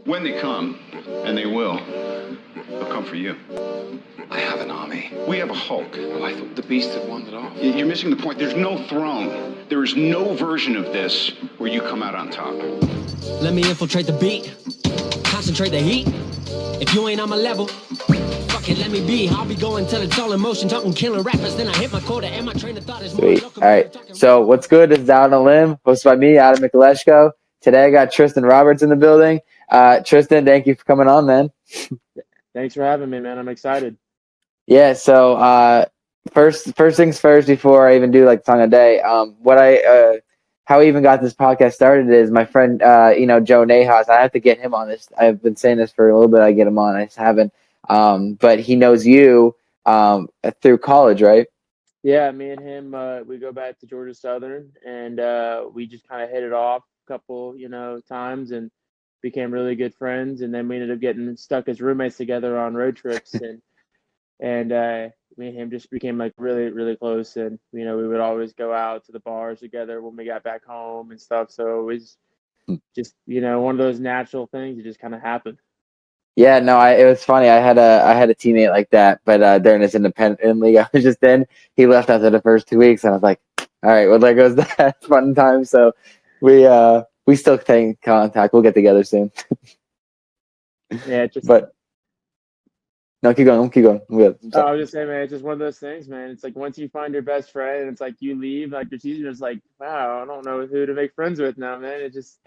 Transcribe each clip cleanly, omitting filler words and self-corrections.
When they come, and they will, they'll come for you. I have an army. We have a Hulk. Well, I thought the beast had wandered off. You're missing the point. There's no throne. There is no version of this where you come out on top. Let me infiltrate the beat, concentrate the heat. If you ain't on my level, fuck it, let me be. I'll be going till it's all in motion, talking killing rappers. Then I hit my quota and my train of thought is more. Sweet. All right. So what's good is Down on a Limb, hosted by me, Adam Mikuleshko. Today I got Tristan Roberts in the building. Tristan, thank you for coming on, man. Thanks for having me, man. I'm excited. Yeah. So first things first, before I even do like song a day, how I even got this podcast started is my friend, Joe Nahas. I have to get him on this. I've been saying this for a little bit. I get him on. I just haven't. But he knows you through college, right? Yeah, me and him, we go back to Georgia Southern, and we just kind of hit it off a couple, times, and became really good friends. And then we ended up getting stuck as roommates together on road trips, and me and him just became like really, really close. And we would always go out to the bars together when we got back home and stuff. So it was just one of those natural things that just kind of happened. Yeah, no, it was funny. I had a teammate like that, but during this independent league I was just in, he left after the first 2 weeks, and I was like, all right, well, there goes that fun time. So we still stay in contact. We'll get together soon. Yeah, but no, keep going. I was just saying, man, it's just one of those things, man. It's like once you find your best friend, and it's like you leave, like your teacher's like, wow, I don't know who to make friends with now, man. It just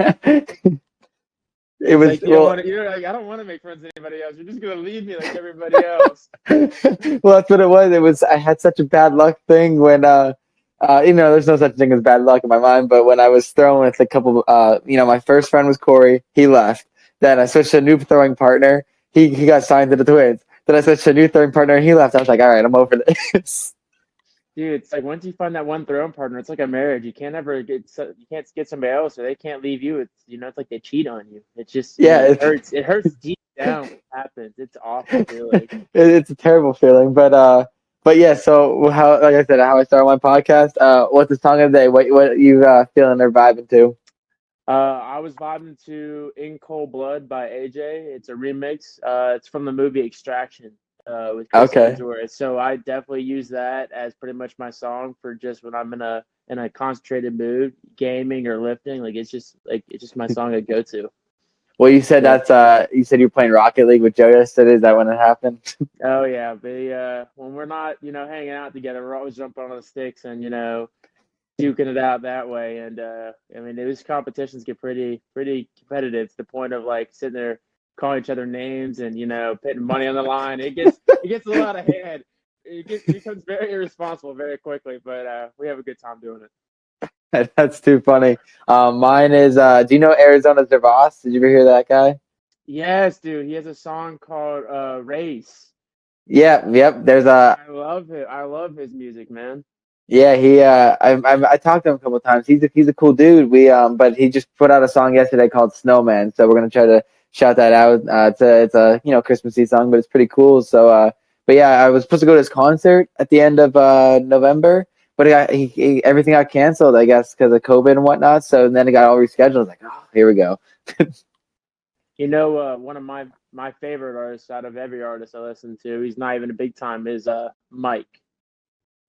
it was like, I don't want to make friends with anybody else. You're just gonna leave me like everybody else. Well, that's what it was. I had such a bad luck thing when there's no such thing as bad luck in my mind, but when I was throwing with a couple, my first friend was Corey. He left. Then I switched to a new throwing partner. He got signed to the Twins. Then I switched to a new throwing partner, and he left. I was like, all right, I'm over this. Dude, it's like once you find that one throwing partner, it's like a marriage. You can't get somebody else, or they can't leave you. It's it's like they cheat on you. It's just it hurts. It hurts deep down when it happens. It's awful feeling. It's a terrible feeling, but yeah. So how, like I said, how I started my podcast. What's the song of the day? What you feeling or vibing to? I was vibing to "In Cold Blood" by AJ. It's a remix. It's from the movie Extraction. With Kirk Cousins. So I definitely use that as pretty much my song for just when I'm in a concentrated mood, gaming or lifting. It's just my song I go to. Well, you said you said you're playing Rocket League with Joe yesterday. Is that when it happened? Oh yeah, but when we're not hanging out together, we're always jumping on the sticks and duking it out that way. And those competitions get pretty competitive to the point of like sitting there calling each other names and putting money on the line. It gets a little out of hand. It becomes very irresponsible very quickly, but we have a good time doing it. That's too funny. Mine is do you know Arizona's Devos? Did you ever hear that guy? Yes, dude. He has a song called Race. Yeah, yep. I love it. I love his music, man. Yeah, I talked to him a couple of times. He's a cool dude. But he just put out a song yesterday called Snowman. So we're gonna try to shout that out. It's a Christmassy song, but it's pretty cool. So but yeah, I was supposed to go to his concert at the end of November, but everything got canceled, I guess, because of COVID and whatnot. So then it got all rescheduled. I was like, oh, here we go. One of my favorite artists out of every artist I listen to, he's not even a big time, is Mike.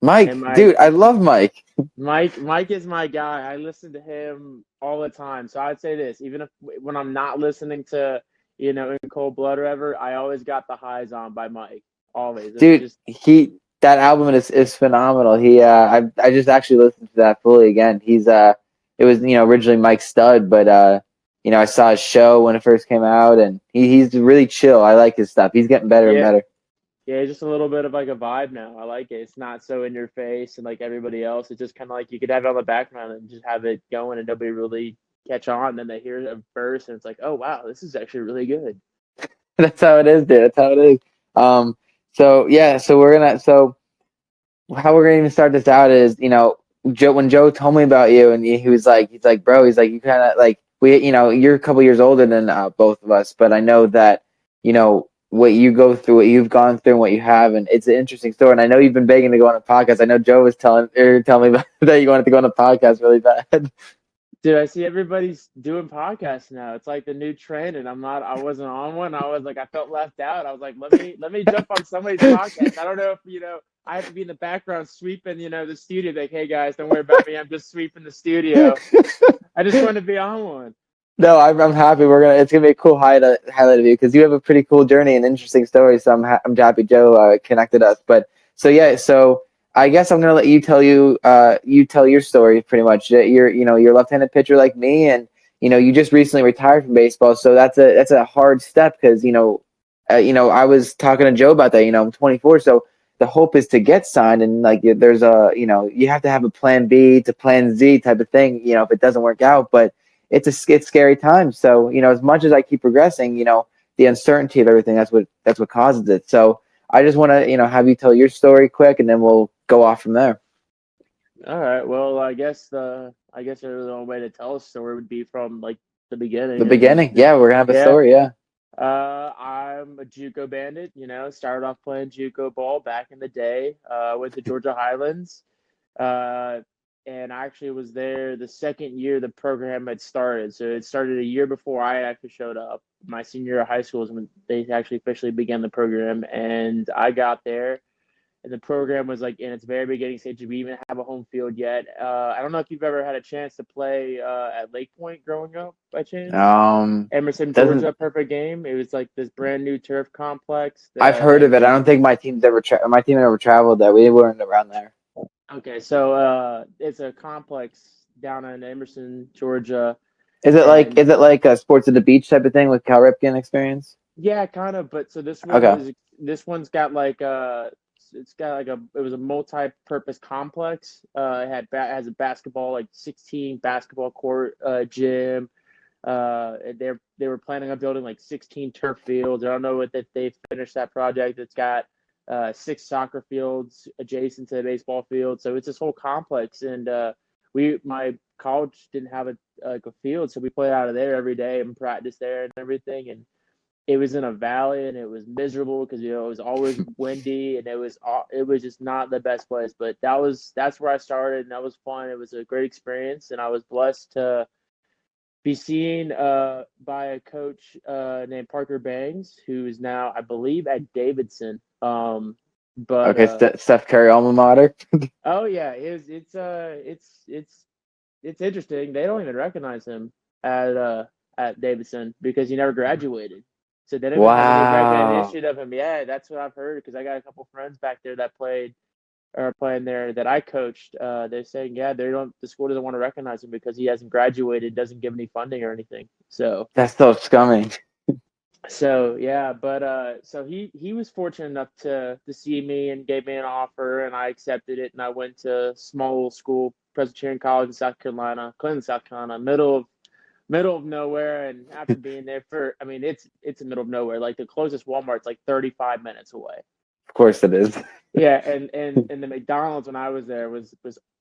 Mike, dude, I love Mike. Mike is my guy. I listen to him all the time. So I'd say this, even when I'm not listening to, In Cold Blood or whatever, I always got the highs on by Mike. Always. Dude, that album is phenomenal. I just actually listened to that fully again. It was, originally Mike Stud, but I saw his show when it first came out, and he's really chill. I like his stuff. He's getting better and better. Yeah, just a little bit of like a vibe now. I like it. It's not so in your face and like everybody else. It's just kind of like you could have it on the background and just have it going and nobody really catch on. And then they hear a verse and it's like, oh, wow, this is actually really good. That's how it is, dude. That's how it is. So how we're going to start this out is, Joe, when Joe told me about you and he's like, bro, you kind of like, you're a couple years older than both of us, but I know that, what you go through, what you've gone through, and what you have, and it's an interesting story. And I know you've been begging to go on a podcast. I know Joe was telling me about that you wanted to go on a podcast really bad. Dude, I see everybody's doing podcasts now. It's like the new trend, and I wasn't on one. I was like, I felt left out. I was like, let me jump on somebody's podcast. I don't know if, I have to be in the background sweeping, the studio. Like, hey guys, don't worry about me. I'm just sweeping the studio. I just wanted to be on one. No, I'm happy. It's gonna be a cool highlight of you because you have a pretty cool journey and interesting story. So I'm happy Joe connected us. But so yeah, so I guess I'm gonna let you tell your story pretty much. You're a left-handed pitcher like me, and you just recently retired from baseball. So that's a hard step because I was talking to Joe about that. I'm 24, so the hope is to get signed, and like there's you have to have a plan B to plan Z type of thing. If it doesn't work out, but it's scary time. So as much as I keep progressing, the uncertainty of everything that's what causes it. So I just want to have you tell your story quick, and then we'll go off from there. All right. Well, I guess the only way to tell a story would be from like the beginning. The And beginning, yeah, we're gonna have a yeah, story, yeah. I'm a JUCO bandit. Started off playing JUCO ball back in the day. Went to Georgia Highlands, uh, and I actually was there the second year the program had started. So it started a year before I actually showed up. My senior year of high school is when they actually officially began the program, and I got there. And the program was like in its very beginning stage. We even have a home field yet. I don't know if you've ever had a chance to play at Lake Point growing up by chance. Um, Emerson, doesn't Georgia, perfect game. It was like this brand new turf complex I've that heard of it. I actually. don't think my team ever traveled there. We weren't around there. Okay, so it's a complex down in Emerson, Georgia, Is it like and is it like a sports at the beach type of thing with Cal Ripken experience? yeah, kind of. But so Okay. this one's got like it's got like it was a multi-purpose complex. It has a basketball, like 16 basketball court, gym. They were planning on building like 16 turf fields. I don't know what that they finished that project. It's got 6 soccer fields adjacent to the baseball field. So it's this whole complex. And my college didn't have a field, so we played out of there every day and practiced there and everything. And it was in a valley and it was miserable because it was always windy and it was just not the best place. But that's where I started, and that was fun. It was a great experience, and I was blessed to be seen by a coach named Parker Bangs, who is now, I believe, at Davidson. But Okay, Steph Curry alma mater. oh yeah, it's interesting. They don't even recognize him at Davidson because he never graduated. So they don't even have any Wow. recognition of him. Yeah, that's what I've heard because I got a couple friends back there that played or playing there that I coached. They're saying, yeah, the school doesn't want to recognize him because he hasn't graduated, doesn't give any funding or anything. That's so scummy. So yeah, but so he was fortunate enough to see me and gave me an offer, and I accepted it, and I went to small school, Presbyterian College in South Carolina, Clinton, South Carolina, middle of nowhere. And after being there I mean, it's the middle of nowhere. Like the closest Walmart's like 35 minutes away. Of course it is. Yeah, and the McDonald's when I was there was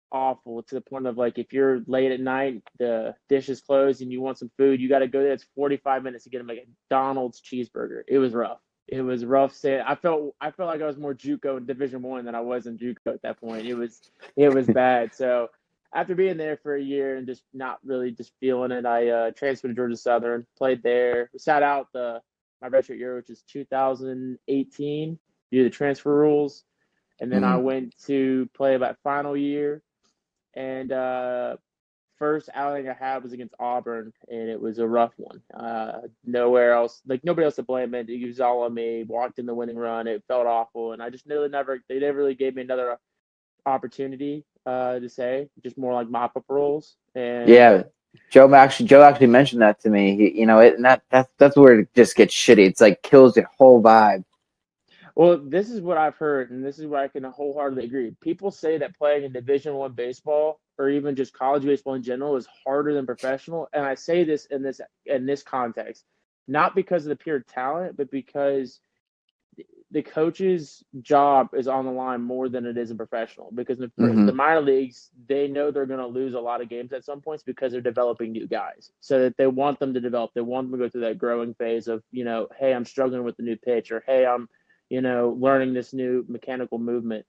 awful to the point of like if you're late at night, the dish is closed and you want some food, you got to go there. It's 45 minutes to get a McDonald's cheeseburger. It was rough. It was rough. Saying I felt like I was more JUCO in Division One than I was in JUCO at that point. It was bad. So after being there for a year and just not really just feeling it, I transferred to Georgia Southern, played there, sat out my redshirt year, which is 2018, due to the transfer rules. And then I Mhm. went to play about final year, and first outing I had was against Auburn, and it was a rough one. Nowhere else, like nobody else to blame it. It was all on me. Walked in the winning run. It felt awful, and I just nearly never. They never really gave me another opportunity to say, just more like mop up roles. And Yeah. Joe actually mentioned that to me. And that's where it just gets shitty. It's like kills the whole vibe. well, this is what I've heard, and this is where I can wholeheartedly agree. People say that playing in Division One baseball, or even just college baseball in general, is harder than professional. And I say this in this context, not because of the pure talent, but because the coach's job is on the line more than it is in professional. Because the Hmm. minor leagues, they know they're going to lose a lot of games at some points because they're developing new guys. So that they want them to develop. They want them to go through that growing phase of, hey, I'm struggling with the new pitch, or hey, I'm, learning this new mechanical movement.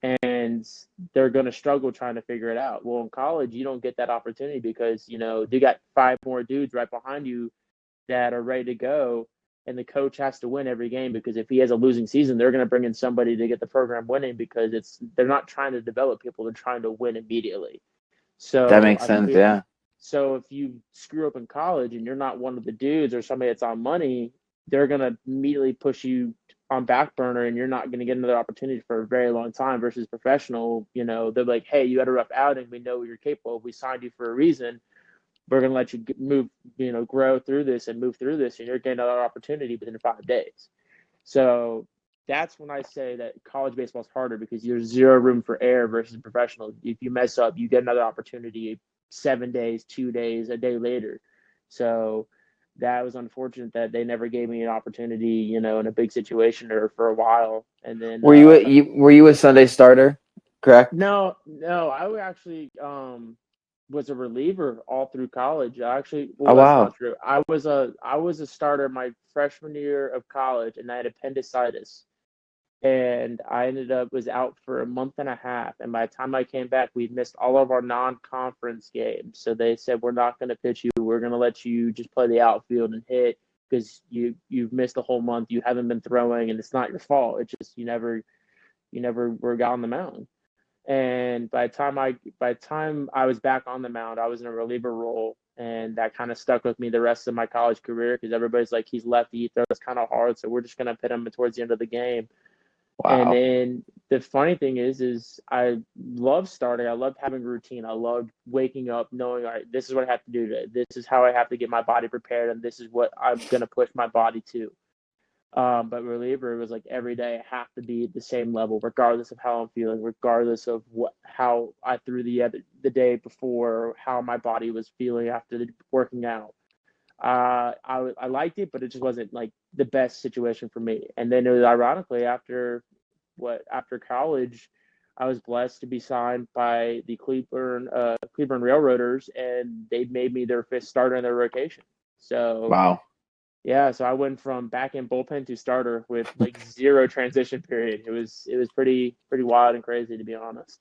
and they're going to struggle trying to figure it out. Well, in college, you don't get that opportunity because, you got 5 more dudes right behind you that are ready to go, and the coach has to win every game, because if he has a losing season, they're going to bring in somebody to get the program winning, because they're not trying to develop people, they're trying to win immediately. That So makes sense. Yeah. so if you screw up in college and you're not one of the dudes or somebody that's on money, they're going to immediately push you on back burner, and you're not going to get another opportunity for a very long time. Versus professional, they're like, hey, you had a rough outing, we know what you're capable of, we signed you for a reason, we're going to let you move, grow through this and move through this, and you're getting another opportunity within 5 days. So that's when I say that college baseball is harder, because there's zero room for error versus professional. If you mess up, you get another opportunity 7 days, 2 days, a day later. So that was unfortunate that they never gave me an opportunity, in a big situation or for a while. And then Were you a Sunday starter? Correct. no, I would actually was a reliever all through college. Oh That's wow. not true. I was a starter my freshman year of college, and I had appendicitis, and I ended up was out for a month and a half. And by the time I came back, we'd missed all of our non-conference games. So they said, we're not going to pitch you. We're going to let you just play the outfield and hit, because you've missed a whole month. You haven't been throwing, and it's not your fault. It's just you never were got on the mound. And by the time I was back on the mound, I was in a reliever role, and that kind of stuck with me the rest of my college career, because everybody's like, he's lefty, he throws kind of hard, so we're just gonna pit him towards the end of the game. And Wow. then the funny thing is I love starting. I love having routine. I love waking up knowing, all right, this is what I have to do today. This is how I have to get my body prepared, and this is what I'm gonna push my body to. But reliever, it was like every day I have to be at the same level, regardless of how I'm feeling, regardless of how I threw the day before, or how my body was feeling after working out. I liked it, but it just wasn't like the best situation for me. And then it was ironically after college, I was blessed to be signed by the Cleveland Railroaders, and they made me their fifth starter in their rotation. So Wow. yeah, so I went from back end bullpen to starter with like zero transition period. It was pretty wild and crazy, to be honest.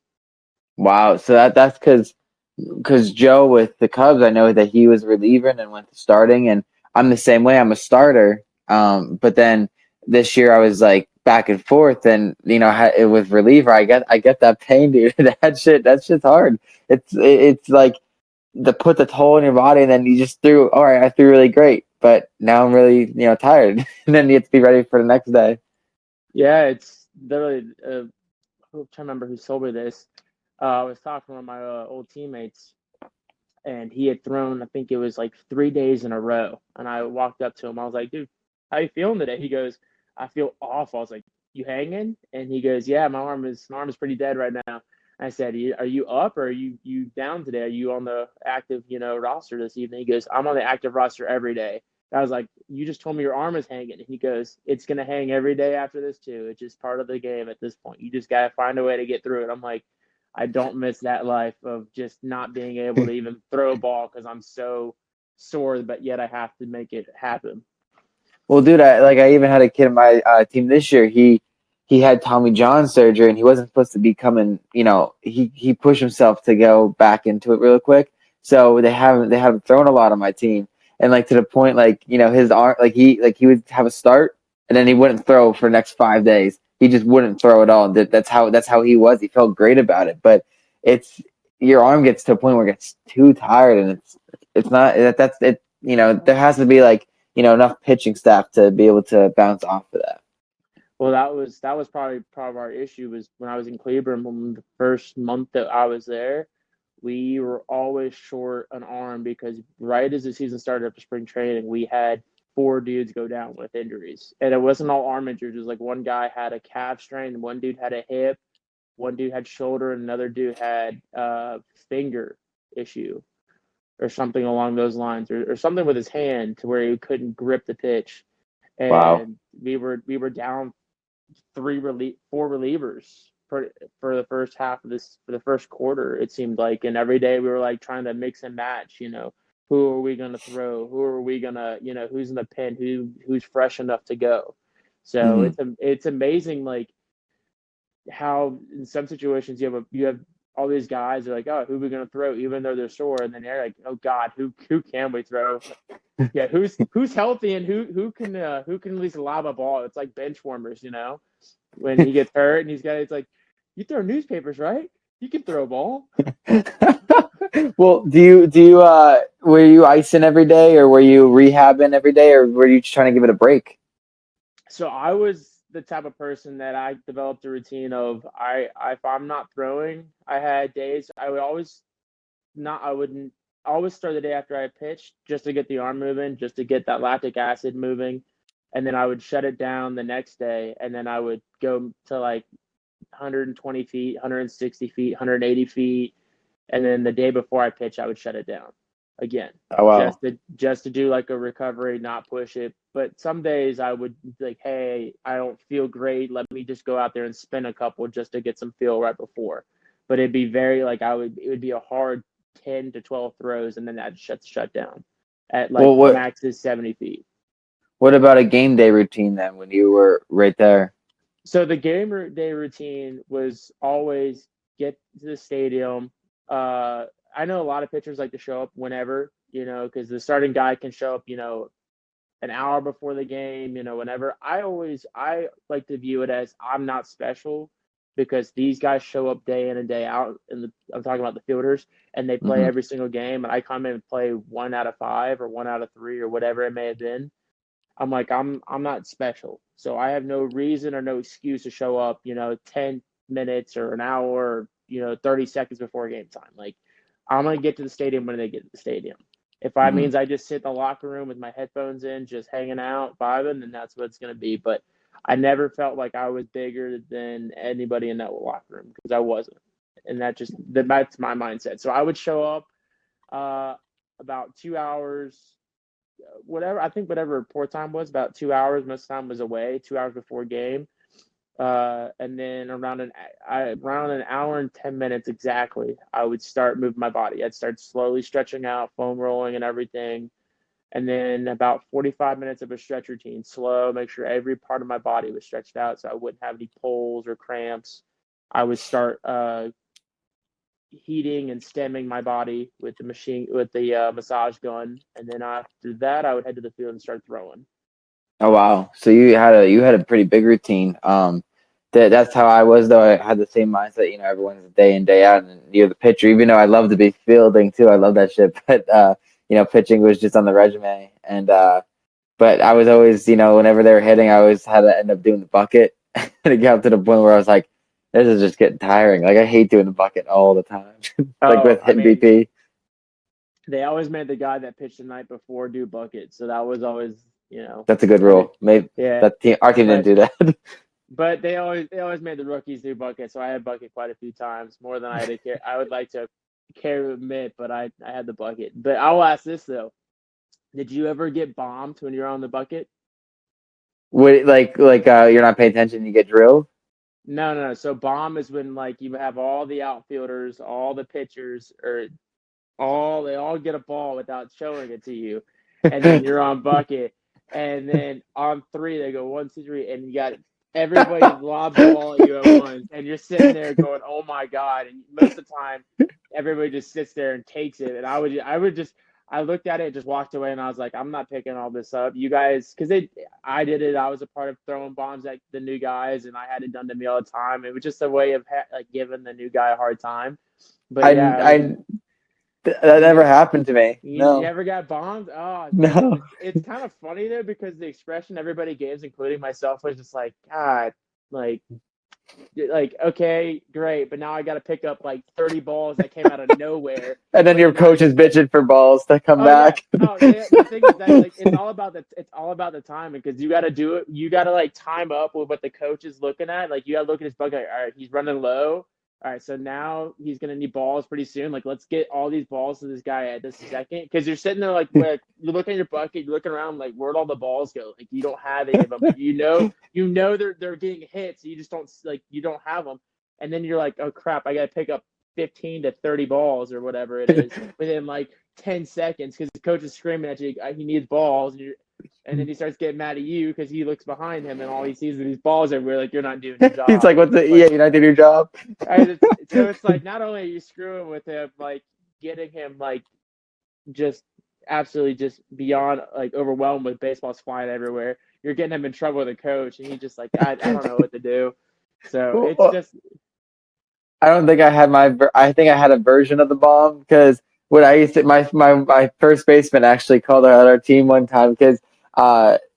Wow. So that's because Joe with the Cubs, I know that he was relieving and went to starting, and I'm the same way. I'm a starter. But then this year I was like back and forth, and it was reliever. I get that pain, dude. That's just hard. It's like put the toll on your body, and then you just threw. All right, I threw really great, but now I'm really tired, and then you have to be ready for the next day. Yeah, it's literally. I'm trying to remember who told me this. I was talking to one of my old teammates, and he had thrown, I think it was like 3 days in a row. And I walked up to him. I was like, dude, how you feeling today? He goes, I feel awful. I was like, you hanging? And he goes, yeah, my arm is pretty dead right now. I said, are you up, or are you down today? Are you on the active, roster this evening? He goes, I'm on the active roster every day. I was like, you just told me your arm is hanging. And he goes, it's going to hang every day after this too. It's just part of the game at this point. You just got to find a way to get through it. I'm like, I don't miss that life of just not being able to even throw a ball because I'm so sore, but yet I have to make it happen. Well, dude, I even had a kid in my team this year. He had Tommy John surgery, and he wasn't supposed to be coming. He pushed himself to go back into it real quick. So they haven't thrown a lot on my team, and like to the point, like his arm, like he would have a start, and then he wouldn't throw for the next 5 days. He just wouldn't throw at all. That's how he was. He felt great about it, but it's your arm gets to a point where it gets too tired, and it's not that's it. There has to be like enough pitching staff to be able to bounce off of that. Well, that was probably part of our issue was when I was in Cleveland. When the first month that I was there, we were always short an arm, because right as the season started up to spring training, we had 4 dudes go down with injuries, and it wasn't all arm injuries. It was like one guy had a calf strain, one dude had a hip, one dude had shoulder, and another dude had finger issue or something along those lines, or something with his hand to where he couldn't grip the pitch. Wow. And we were down four relievers for the first half of this for the first quarter, it seemed like. And every day we were like trying to mix and match, who are we going to throw, who are we going to, who's in the pen, who's fresh enough to go. So Hmm. it's amazing, like how in some situations you have all these guys are like, oh, who are we gonna throw, even though they're sore, and then they're like, oh God, who can we throw? Yeah, who's healthy and who can at least lob a ball? It's like bench warmers, when he gets hurt and it's like, you throw newspapers, right? You can throw a ball. Well, do you were you icing every day, or were you rehabbing every day, or were you just trying to give it a break? So I was the type of person that I developed a routine of if I'm not throwing, I had days I wouldn't always start the day after I pitched just to get the arm moving, just to get that lactic acid moving. And then I would shut it down the next day. And then I would go to like 120 feet, 160 feet, 180 feet. And then the day before I pitch, I would shut it down again, Oh wow. just to do like a recovery, not push it. But some days I would like, hey, I don't feel great. Let me just go out there and spin a couple just to get some feel right before. But it'd be very like it would be a hard 10 to 12 throws, and then that shut down at like Well, max is 70 feet. what about a game day routine then when you were right there? So the day routine was always get to the stadium. I know a lot of pitchers like to show up whenever, because the starting guy can show up, an hour before the game, whenever. I like to view it as I'm not special because these guys show up day in and day out. I'm talking about the fielders, and they play Hmm. every single game, and I come in and play 1 out of 5 or 1 out of 3 or whatever it may have been. I'm like, I'm not special. So I have no reason or no excuse to show up, 10 minutes or an hour, or, 30 seconds before game time. Like, I'm going to get to the stadium when they get to the stadium. If that Hmm. means I just sit in the locker room with my headphones in, just hanging out, vibing, then that's what it's going to be. But I never felt like I was bigger than anybody in that locker room because I wasn't. And that's my mindset. So I would show up about 2 hours, whatever report time was, about 2 hours. Most of the time was away, 2 hours before game. And then around an hour and 10 minutes exactly, I would start moving my body. I'd start slowly stretching out, foam rolling and everything. And then about 45 minutes of a stretch routine, slow, make sure every part of my body was stretched out so I wouldn't have any pulls or cramps. I would start heating and stemming my body with the massage gun, and then after that, I would head to the field and start throwing. Oh wow. So you had a pretty big routine. That's how I was though. I had the same mindset. Everyone's day in day out, and you're the pitcher. Even though I love to be fielding too, I love that shit. But pitching was just on the resume. And but I was always, whenever they were hitting, I always had to end up doing the bucket. And it got to the point where I was like, this is just getting tiring. Like I hate doing the bucket all the time. Like Oh, with I hitting mean, BP. they always made the guy that pitched the night before do bucket, so that was always, That's a good I mean, rule. Maybe yeah, our team didn't but do that. but they always made the rookies do bucket, so I had bucket quite a few times, more than I had to care. I would like to care to admit, but I had the bucket. But I'll ask this though: did you ever get bombed when you're on the bucket? Would you're not paying attention, you get drilled. No, no, no. So bomb is when like you have all the outfielders, all the pitchers, or they all get a ball without showing it to you, and then you're on bucket, and then on three they go 1, 2, 3, and you got everybody lobs the ball at you at once, and you're sitting there going, oh my god, and most of the time everybody just sits there and takes it, and I looked at it, just walked away, and I was like, I'm not picking all this up, you guys, because I did it. I was a part of throwing bombs at the new guys, and I had it done to me all the time. It was just a way of like giving the new guy a hard time. But I yeah, I that you never know, happened to me. you No, never got bombed? Oh, dude, no. it's kind of funny though because the expression everybody gives, including myself, was just like, God, like, okay, great, but now I got to pick up like 30 balls that came out of nowhere. And then But your then now coach is bitching for balls to come oh yeah. back. Oh, the thing is that like it's all about the timing because you got to do it. You got to like time up with what the coach is looking at. Like you got to look at his bucket. All right, he's running low. All right, so now he's gonna need balls pretty soon. Like let's get all these balls to this guy at this second because you're sitting there like where you're looking at your bucket, you're looking around like where'd all the balls go? Like you don't have any of them, but they're getting hit, so you just don't you don't have them. And then you're like, oh crap, I got to pick up 15 to 30 balls or whatever it is within like 10 seconds because the coach is screaming at you, he needs balls. And And then he starts getting mad at you because he looks behind him and all he sees are these balls everywhere. Like, you're not doing your job. He's like, "What the? Yeah, you're not doing your job." So it's like, not only are you screwing with him, like getting him like just absolutely just beyond like overwhelmed with baseballs flying everywhere. You're getting him in trouble with the coach, and he just like, I don't know what to do. So it's Well, just I don't think I had I think I had a version of the bomb because what I used to my first baseman actually called out our team one time because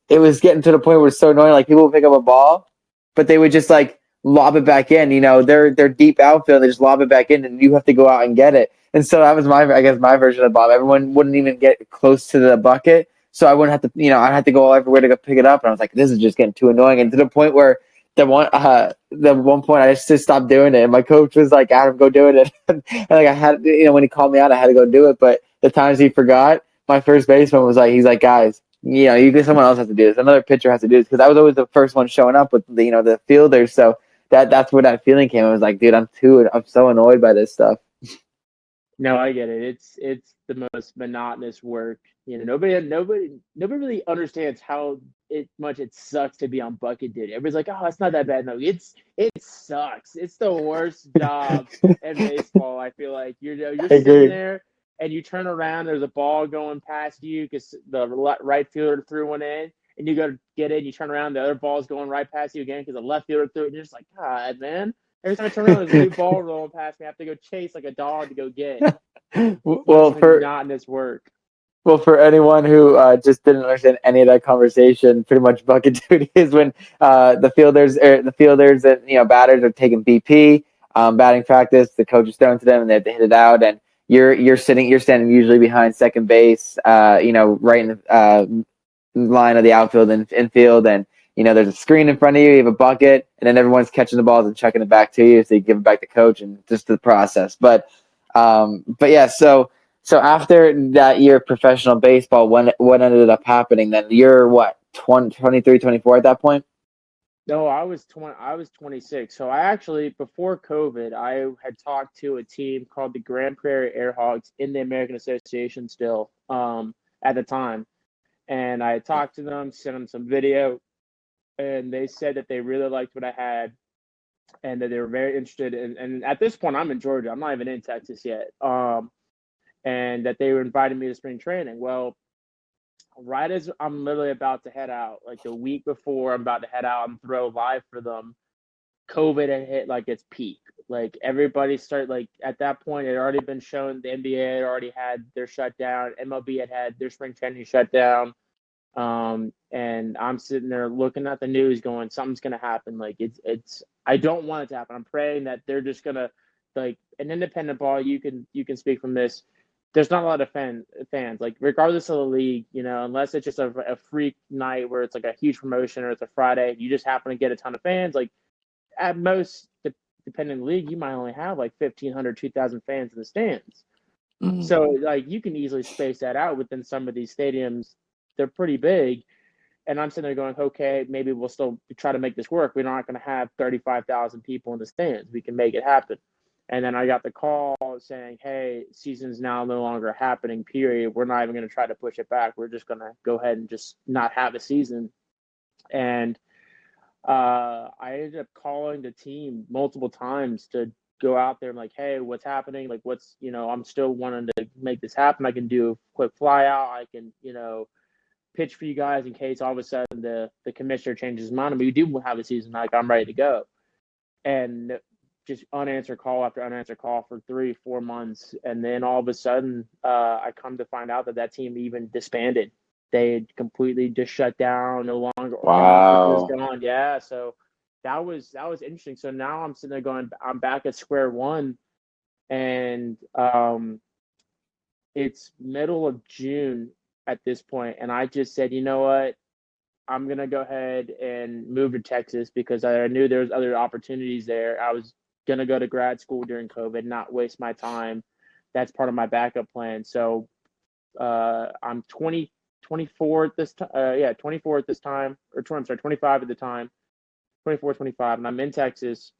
it was getting to the point where it's so annoying. Like people would pick up a ball, but they would just like lob it back in. You know, they're deep outfield. They just lob it back in, and you have to go out and get it. And so that was I guess my version of the bomb. Everyone wouldn't even get close to the bucket, so I wouldn't have to. I'd have to go everywhere to go pick it up. And I was like, this is just getting too annoying. And to the point where the one point I just stopped doing it, and my coach was like, "Adam, go do it." And like I had, when he called me out, I had to go do it. But the times he forgot, my first baseman was like, "He's like, guys, someone else has to do this. Another pitcher has to do this." Because I was always the first one showing up with the fielders. So that's where that feeling came. I was like, dude, I'm so annoyed by this stuff. no, I get it. It's the most monotonous work. Nobody really understands how much it sucks to be on bucket duty. Everybody's like, "Oh, it's not that bad." No, it sucks. It's the worst job in baseball. I feel like you're I sitting agree. there and you turn around. There's a ball going past you because the right fielder threw one in, and you go to get it. And you turn around, the other ball's going right past you again because the left fielder threw it. And you're just like, God, man. Every time I turn around, there's a new ball rolling past me. I have to go chase like a dog to go get. Well, Most for monotonous work. Well, for anyone who just didn't understand any of that conversation, pretty much bucket duty is when the fielders and batters are taking BP, batting practice. The coach is throwing to them, and they have to hit it out. And you're standing usually behind second base, right in the line of the outfield and infield, and there's a screen in front of you. You have a bucket, and then everyone's catching the balls and chucking it back to you. So you give it back to coach, and just the process. But yeah, so after that year of professional baseball, what ended up happening then? You're what, 23, 24 at that point? No, I was 20. I was 26. So I actually, before COVID, I had talked to a team called the Grand Prairie Airhogs in the American Association still, at the time, and I had talked to them, sent them some video, and they said that they really liked what I had, and that they were very interested in. And at this point, I'm in Georgia. I'm not even in Texas yet. And that they were inviting me to spring training. Well, right as I'm literally about to head out, like the week before I'm about to head out and throw live for them, COVID had hit like its peak. Like everybody started, like at that point, it had already been shown. The NBA had already had their shutdown. MLB had their spring training shutdown. And I'm sitting there looking at the news, going, something's gonna happen. Like it's. I don't want it to happen. I'm praying that they're just gonna, like, an independent ball. You can speak from this. There's not a lot of fans, like regardless of the league, unless it's just a freak night where it's like a huge promotion or it's a Friday, you just happen to get a ton of fans. Like at most, depending on the league, you might only have like 1,500, 2,000 fans in the stands. So like you can easily space that out within some of these stadiums. They're pretty big. And I'm sitting there going, okay, maybe we'll still try to make this work. We're not going to have 35,000 people in the stands. We can make it happen. And then I got the call saying, hey, season's now no longer happening, period. We're not even going to try to push it back. We're just going to go ahead and just not have a season. And I ended up calling the team multiple times to go out there and like, hey, what's happening? Like, I'm still wanting to make this happen. I can do a quick fly out. I can, pitch for you guys in case all of a sudden the commissioner changes his mind and we do have a season. Like, I'm ready to go. And just unanswered call after unanswered call for 3-4 months. And then all of a sudden, I come to find out that team even disbanded. They had completely just shut down, no longer was Wow. gone. Yeah. So that was interesting. So now I'm sitting there going, I'm back at square one, and it's middle of June at this point, and I just said, you know what, I'm gonna go ahead and move to Texas because I knew there was other opportunities there. I was gonna go to grad school during COVID, not waste my time. That's part of my backup plan. So I'm 24 at this time. 24 at this time, I'm sorry, 25 at the time, 24, 25, and I'm in Texas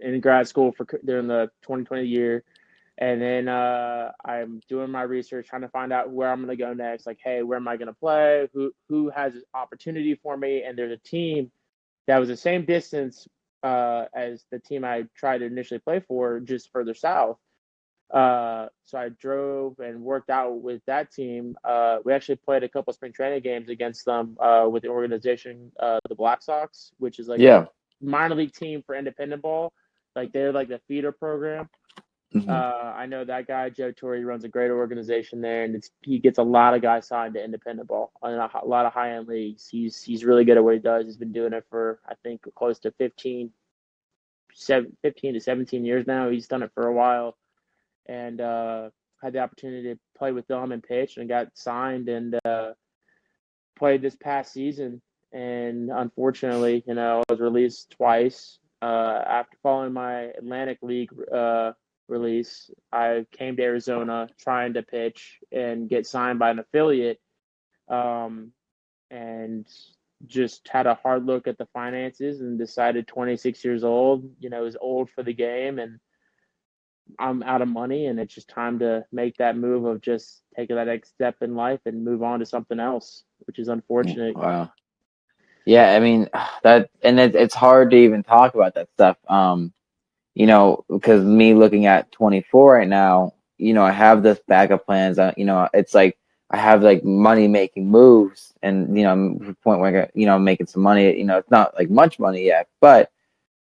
in grad school during the 2020 year. And then I'm doing my research, trying to find out where I'm going to go next. Like, hey, where am I going to play? Who has opportunity for me? And there's a team that was the same distance as the team I tried to initially play for, just further south. So I drove and worked out with that team. We actually played a couple of spring training games against them with the organization, the Black Sox, which is like Yeah. a minor league team for independent ball. Like they're like the feeder program. Mhm. I know that guy, Joe Torre, runs a great organization there, and he gets a lot of guys signed to independent ball and a lot of high end leagues. He's really good at what he does. He's been doing it for, I think, close to 15 to 17 years now. He's done it for a while, and had the opportunity to play with them and pitch, and got signed and played this past season. And unfortunately, I was released twice. After following my Atlantic League release, I came to Arizona trying to pitch and get signed by an affiliate, and just had a hard look at the finances and decided 26 years old, is old for the game, and I'm out of money, and it's just time to make that move of just taking that next step in life and move on to something else, which is unfortunate. Wow. Yeah, I mean it's hard to even talk about that stuff. Because me looking at 24 right now, I have this backup plans. It's like I have like money making moves, and I'm at the point where I'm making some money. It's not like much money yet, but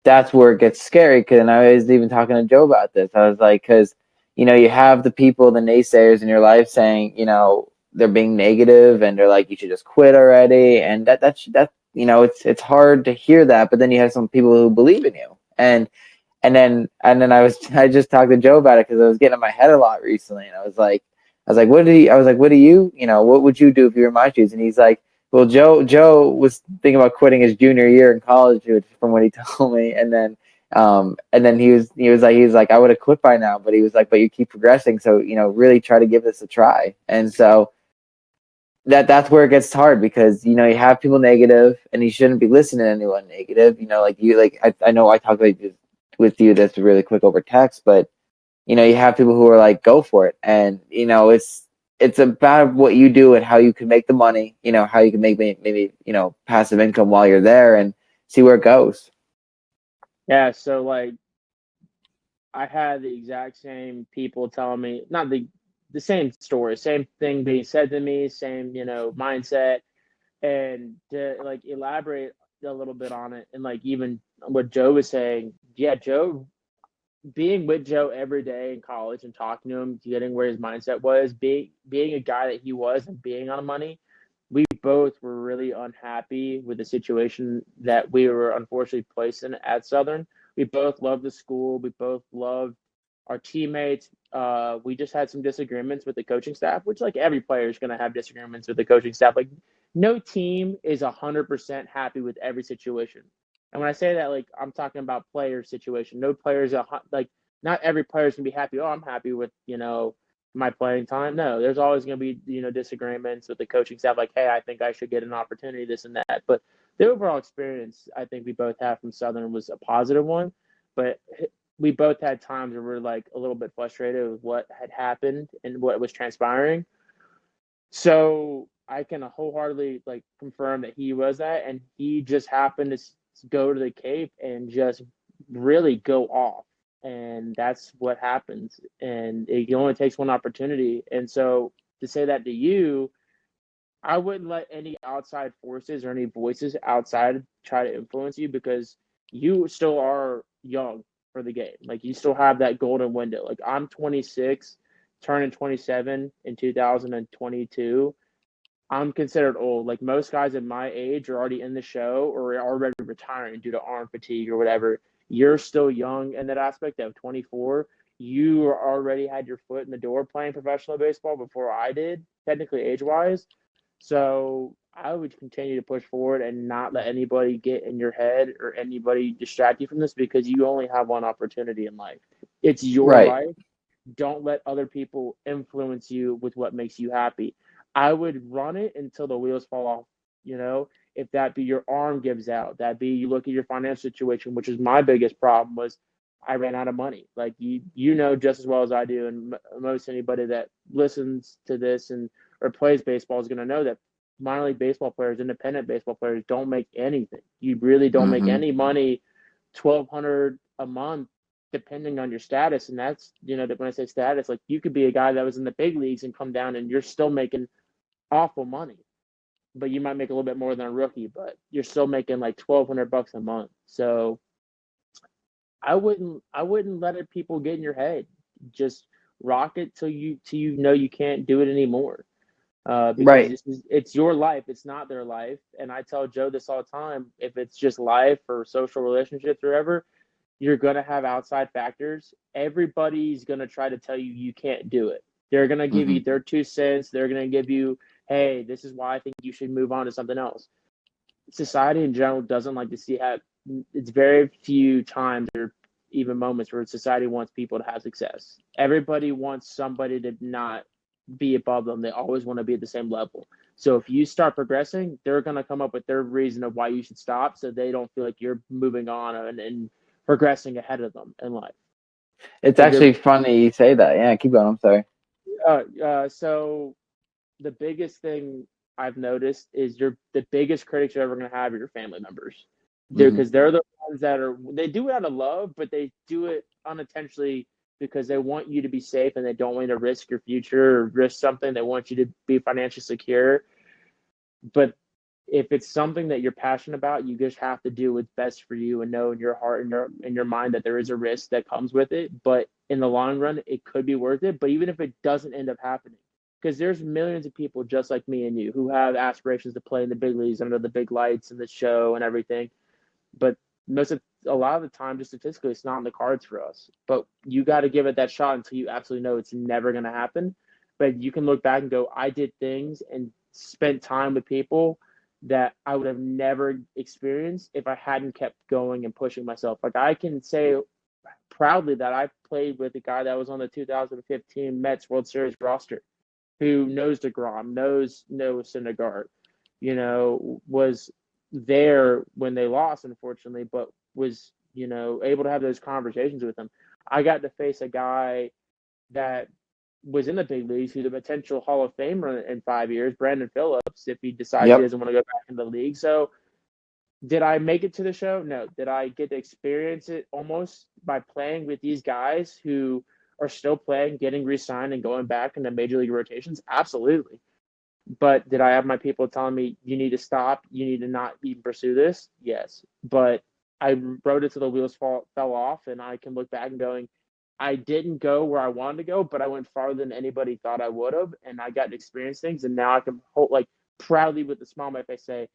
that's where it gets scary. And I was even talking to Joe about this. I was like, because you have the people, the naysayers in your life saying, they're being negative, and they're like, you should just quit already, and that it's hard to hear that, but then you have some people who believe in you, and then I just talked to Joe about it because I was getting in my head a lot recently, and I was like, what do you, what would you do if you were in my shoes? And he's like, well, Joe was thinking about quitting his junior year in college, from what he told me, and then he was like, I would have quit by now, but he was like, but you keep progressing, so really try to give this a try, and so that's where it gets hard because you have people negative, and you shouldn't be listening to anyone negative. I know I talked with you this really quick over text, but you have people who are like, go for it, and it's about what you do and how you can make the money. How you can make maybe passive income while you're there and see where it goes. Yeah, so like I had the exact same people telling me, not the same story, same thing being said to me, same mindset, and to like elaborate a little bit on it, and like even what Joe was saying. Yeah, Joe, being with Joe every day in college and talking to him, getting where his mindset was, being a guy that he was, and being on money, we both were really unhappy with the situation that we were unfortunately placed in at Southern. We both loved the school. We both loved our teammates. We just had some disagreements with the coaching staff, which like every player is going to have disagreements with the coaching staff. Like no team is 100% happy with every situation. And when I say that, like I'm talking about player situation. No players are like not every player is gonna be happy. Oh, I'm happy with my playing time. No, there's always gonna be disagreements with the coaching staff. Like, hey, I think I should get an opportunity, this and that. But the overall experience I think we both had from Southern was a positive one. But we both had times where we're like a little bit frustrated with what had happened and what was transpiring. So I can wholeheartedly like confirm that he was that, and he just happened to go to the Cape and just really go off, and that's what happens. And it only takes one opportunity. And so to say that to you, I wouldn't let any outside forces or any voices outside try to influence you because you still are young for the game. Like you still have that golden window. Like I'm 26, turning 27 in 2022. I'm considered old. Like most guys at my age are already in the show or are already retiring due to arm fatigue or whatever. You're still young in that aspect of 24. You already had your foot in the door playing professional baseball before I did, technically age wise. So I would continue to push forward and not let anybody get in your head or anybody distract you from this because you only have one opportunity in life. It's your Right. life. Don't let other people influence you with what makes you happy. I would run it until the wheels fall off. If that be your arm gives out, that be you look at your financial situation, which is my biggest problem was I ran out of money. Like you know just as well as I do, and most anybody that listens to this and or plays baseball is going to know that minor league baseball players, independent baseball players, don't make anything. You really don't make any money. $1,200 a month, depending on your status, and that's when I say status, like you could be a guy that was in the big leagues and come down, and you're still making awful money, but you might make a little bit more than a rookie, but you're still making like $1,200 a month. So I wouldn't let it people get in your head. Just rock it till you know you can't do it anymore. Because Right. it's your life, it's not their life. And I tell Joe this all the time: if it's just life or social relationships or whatever, you're gonna have outside factors. Everybody's gonna try to tell you you can't do it. They're gonna give you their 2 cents. They're gonna give you, hey, this is why I think you should move on to something else. Society in general doesn't like to see have. It's very few times or even moments where society wants people to have success. Everybody wants somebody to not be above them. They always want to be at the same level. So if you start progressing, they're going to come up with their reason of why you should stop, so they don't feel like you're moving on and progressing ahead of them in life. It's Like actually funny you say that. Yeah, keep going. I'm sorry. so the biggest thing I've noticed is the biggest critics you're ever going to have are your family members, because they're the ones that they do it out of love, but they do it unintentionally because they want you to be safe and they don't want you to risk your future or risk something. They want you to be financially secure. But if it's something that you're passionate about, you just have to do what's best for you and know in your heart and in your mind that there is a risk that comes with it. But in the long run, it could be worth it. But even if it doesn't end up happening, because there's millions of people just like me and you who have aspirations to play in the big leagues under the big lights and the show and everything. But a lot of the time, just statistically, it's not in the cards for us. But you got to give it that shot until you absolutely know it's never going to happen. But you can look back and go, I did things and spent time with people that I would have never experienced if I hadn't kept going and pushing myself. Like I can say proudly that I played with a guy that was on the 2015 Mets World Series roster, who knows DeGrom, knows Noah Syndergaard, was there when they lost, unfortunately, but was, able to have those conversations with him. I got to face a guy that was in the big leagues who's a potential Hall of Famer in 5 years, Brandon Phillips, if he decides he Yep. doesn't want to go back into the league. So did I make it to the show? No. Did I get to experience it almost by playing with these guys who are still playing, getting re-signed and going back into major league rotations? Absolutely. But did I have my people telling me, you need to stop, you need to not even pursue this? Yes. But I rode it till the wheels fell off, and I can look back and going, I didn't go where I wanted to go, but I went farther than anybody thought I would have, and I got to experience things, and now I can proudly with a smile on my face say,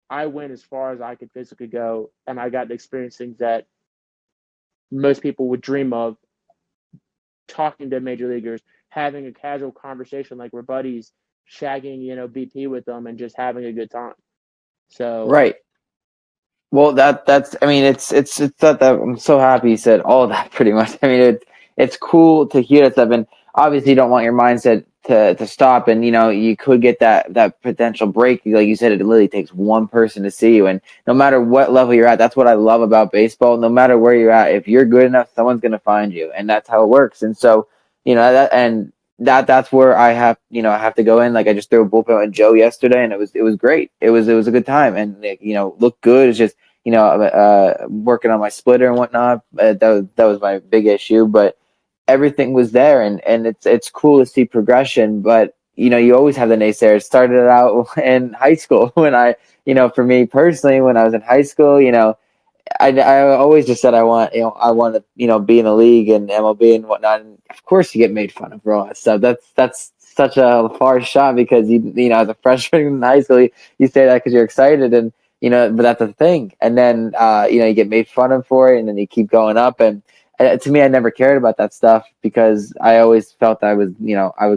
I went as far as I could physically go, and I got to experience things that most people would dream of, talking to major leaguers, having a casual conversation like we're buddies, shagging, BP with them and just having a good time. So Right. Well, that's. I mean, it's that I'm so happy you said all of that. Pretty much. I mean, it's cool to hear that stuff, and obviously, you don't want your mindset to stop. And you could get that potential break. Like you said, it literally takes one person to see you, and no matter what level you're at, that's what I love about baseball. No matter where you're at, if you're good enough, someone's gonna find you, and that's how it works. And so, that's where I have to go in. Like I just threw a bullpen with Joe yesterday, and it was great. It was a good time, and looked good. It's just working on my splitter and whatnot. That was my big issue, but everything was there, and it's cool to see progression. But you always have the naysayers. Started out in high school when for me personally, when I was in high school, I always just said I want to be in the league and MLB and whatnot. And of course, you get made fun of for all that stuff. That's such a far shot because as a freshman in high school, you say that because you're excited and but that's the thing. And then you get made fun of for it, and then you keep going up. And to me, I never cared about that stuff because I always felt I was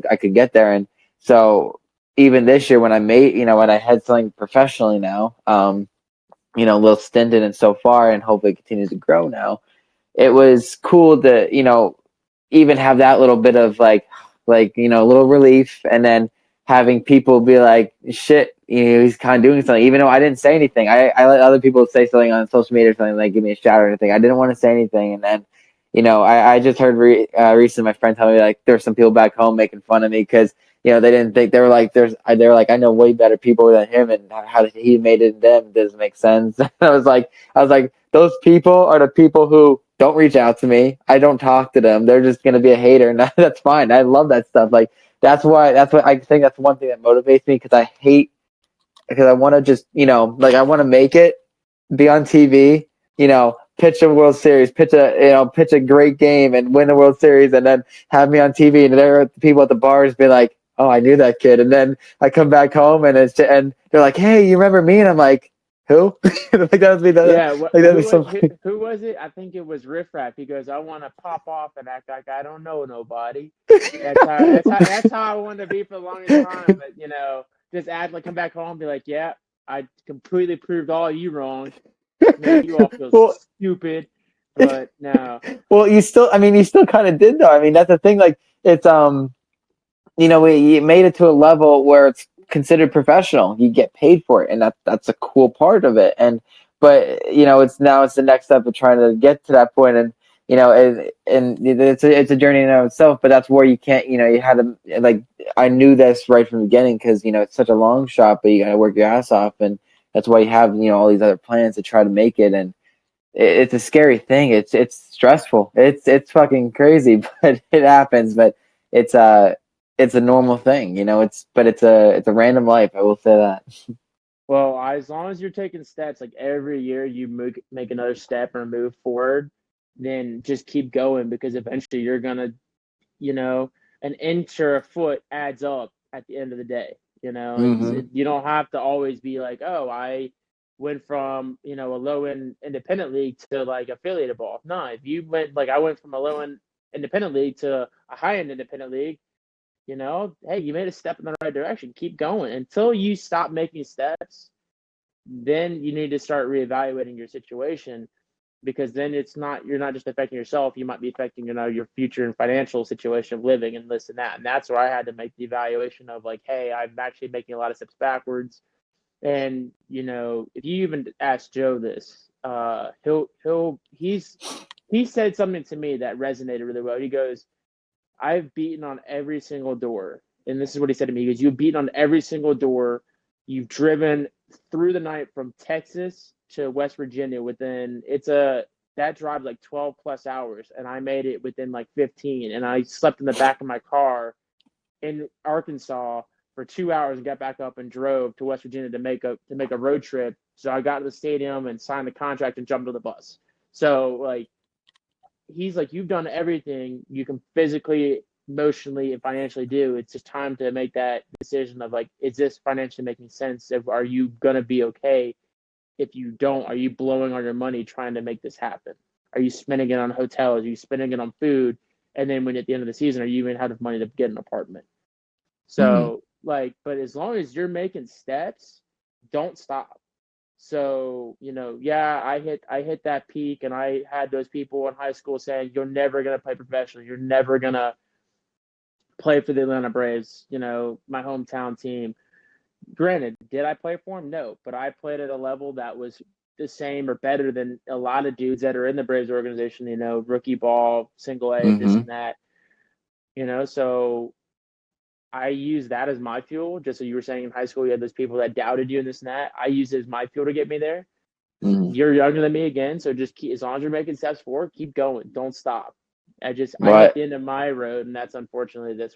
I could get there. And so even this year when when I had something professionally now. A little stint in it so far and hopefully it continues to grow now. It was cool to, even have that little bit of a little relief, and then having people be like, shit, he's kind of doing something, even though I didn't say anything. I let other people say something on social media or something, like give me a shout or anything. I didn't want to say anything. And then, I just heard recently my friend tell me like there's some people back home making fun of me because they didn't think they were like I know way better people than him, and how he made it in them doesn't make sense. I was like those people are the people who don't reach out to me. I don't talk to them. They're just gonna be a hater, and that's fine. I love that stuff. Like that's what I think that's one thing that motivates me because I want to just like I want to make it, be on TV, pitch a World Series, pitch a great game and win the World Series, and then have me on TV, and there are people at the bars be like, "Oh, I knew that kid," and then I come back home and and they're like, "Hey, you remember me?" And I'm like, "Who?" Like that would be Yeah, like that would be something. who was it? I think it was Riff Raff. He goes, "I want to pop off and act like I don't know nobody." That's how I wanted to be for the longest time. But just act like come back home and be like, "Yeah, I completely proved all you wrong. Made you all feel Well, stupid." But no, well, you still kind of did though. I mean, that's the thing. Like, it's you made it to a level where it's considered professional. You get paid for it, and that's a cool part of it. But it's the next step of trying to get to that point, and it's a journey in and of itself. But that's where you can't. You had to like I knew this right from the beginning because it's such a long shot, but you got to work your ass off, and that's why you have all these other plans to try to make it. And it's a scary thing. It's stressful. It's fucking crazy, but it happens. But it's it's a normal thing, it's a random life. I will say that. well, as long as you're taking steps, like every year you make another step or move forward, then just keep going because eventually you're gonna, you know, an inch or a foot adds up at the end of the day. Hmm. You don't have to always be like, oh, I went from a low end independent league to like affiliated ball. No, if you went like I went from a low end independent league to a high end independent league, hey, you made a step in the right direction. Keep going until you stop making steps. Then you need to start reevaluating your situation because then you're not just affecting yourself. You might be affecting your future and financial situation of living and this and that. And that's where I had to make the evaluation of like, hey, I'm actually making a lot of steps backwards. And if you even ask Joe this, he said something to me that resonated really well. He goes, I've beaten on every single door. And this is what he said to me. He goes, you've beaten on every single door. You've driven through the night from Texas to West Virginia that drive like 12 plus hours. And I made it within like 15. And I slept in the back of my car in Arkansas for 2 hours and got back up and drove to West Virginia to make a road trip. So I got to the stadium and signed the contract and jumped on the bus. So like, he's like, you've done everything you can physically, emotionally, and financially do. It's just time to make that decision of like, is this financially making sense? Are you gonna be okay? If you don't, are you blowing all your money trying to make this happen? Are you spending it on hotels? Are you spending it on food? And then when at the end of the season, are you even have enough money to get an apartment? Hmm. So but as long as you're making steps, don't stop. So, yeah, I hit that peak and I had those people in high school saying, you're never gonna play professionally, you're never gonna play for the Atlanta Braves, my hometown team. Granted, did I play for them? No, but I played at a level that was the same or better than a lot of dudes that are in the Braves organization, rookie ball, single A, this Hmm. and that. So I use that as my fuel. Just so you were saying in high school, you had those people that doubted you and this and that. I use it as my fuel to get me there. Hmm. You're younger than me again, so just keep, as long as you're making steps forward, keep going. Don't stop. I hit Right. the end of my road, and that's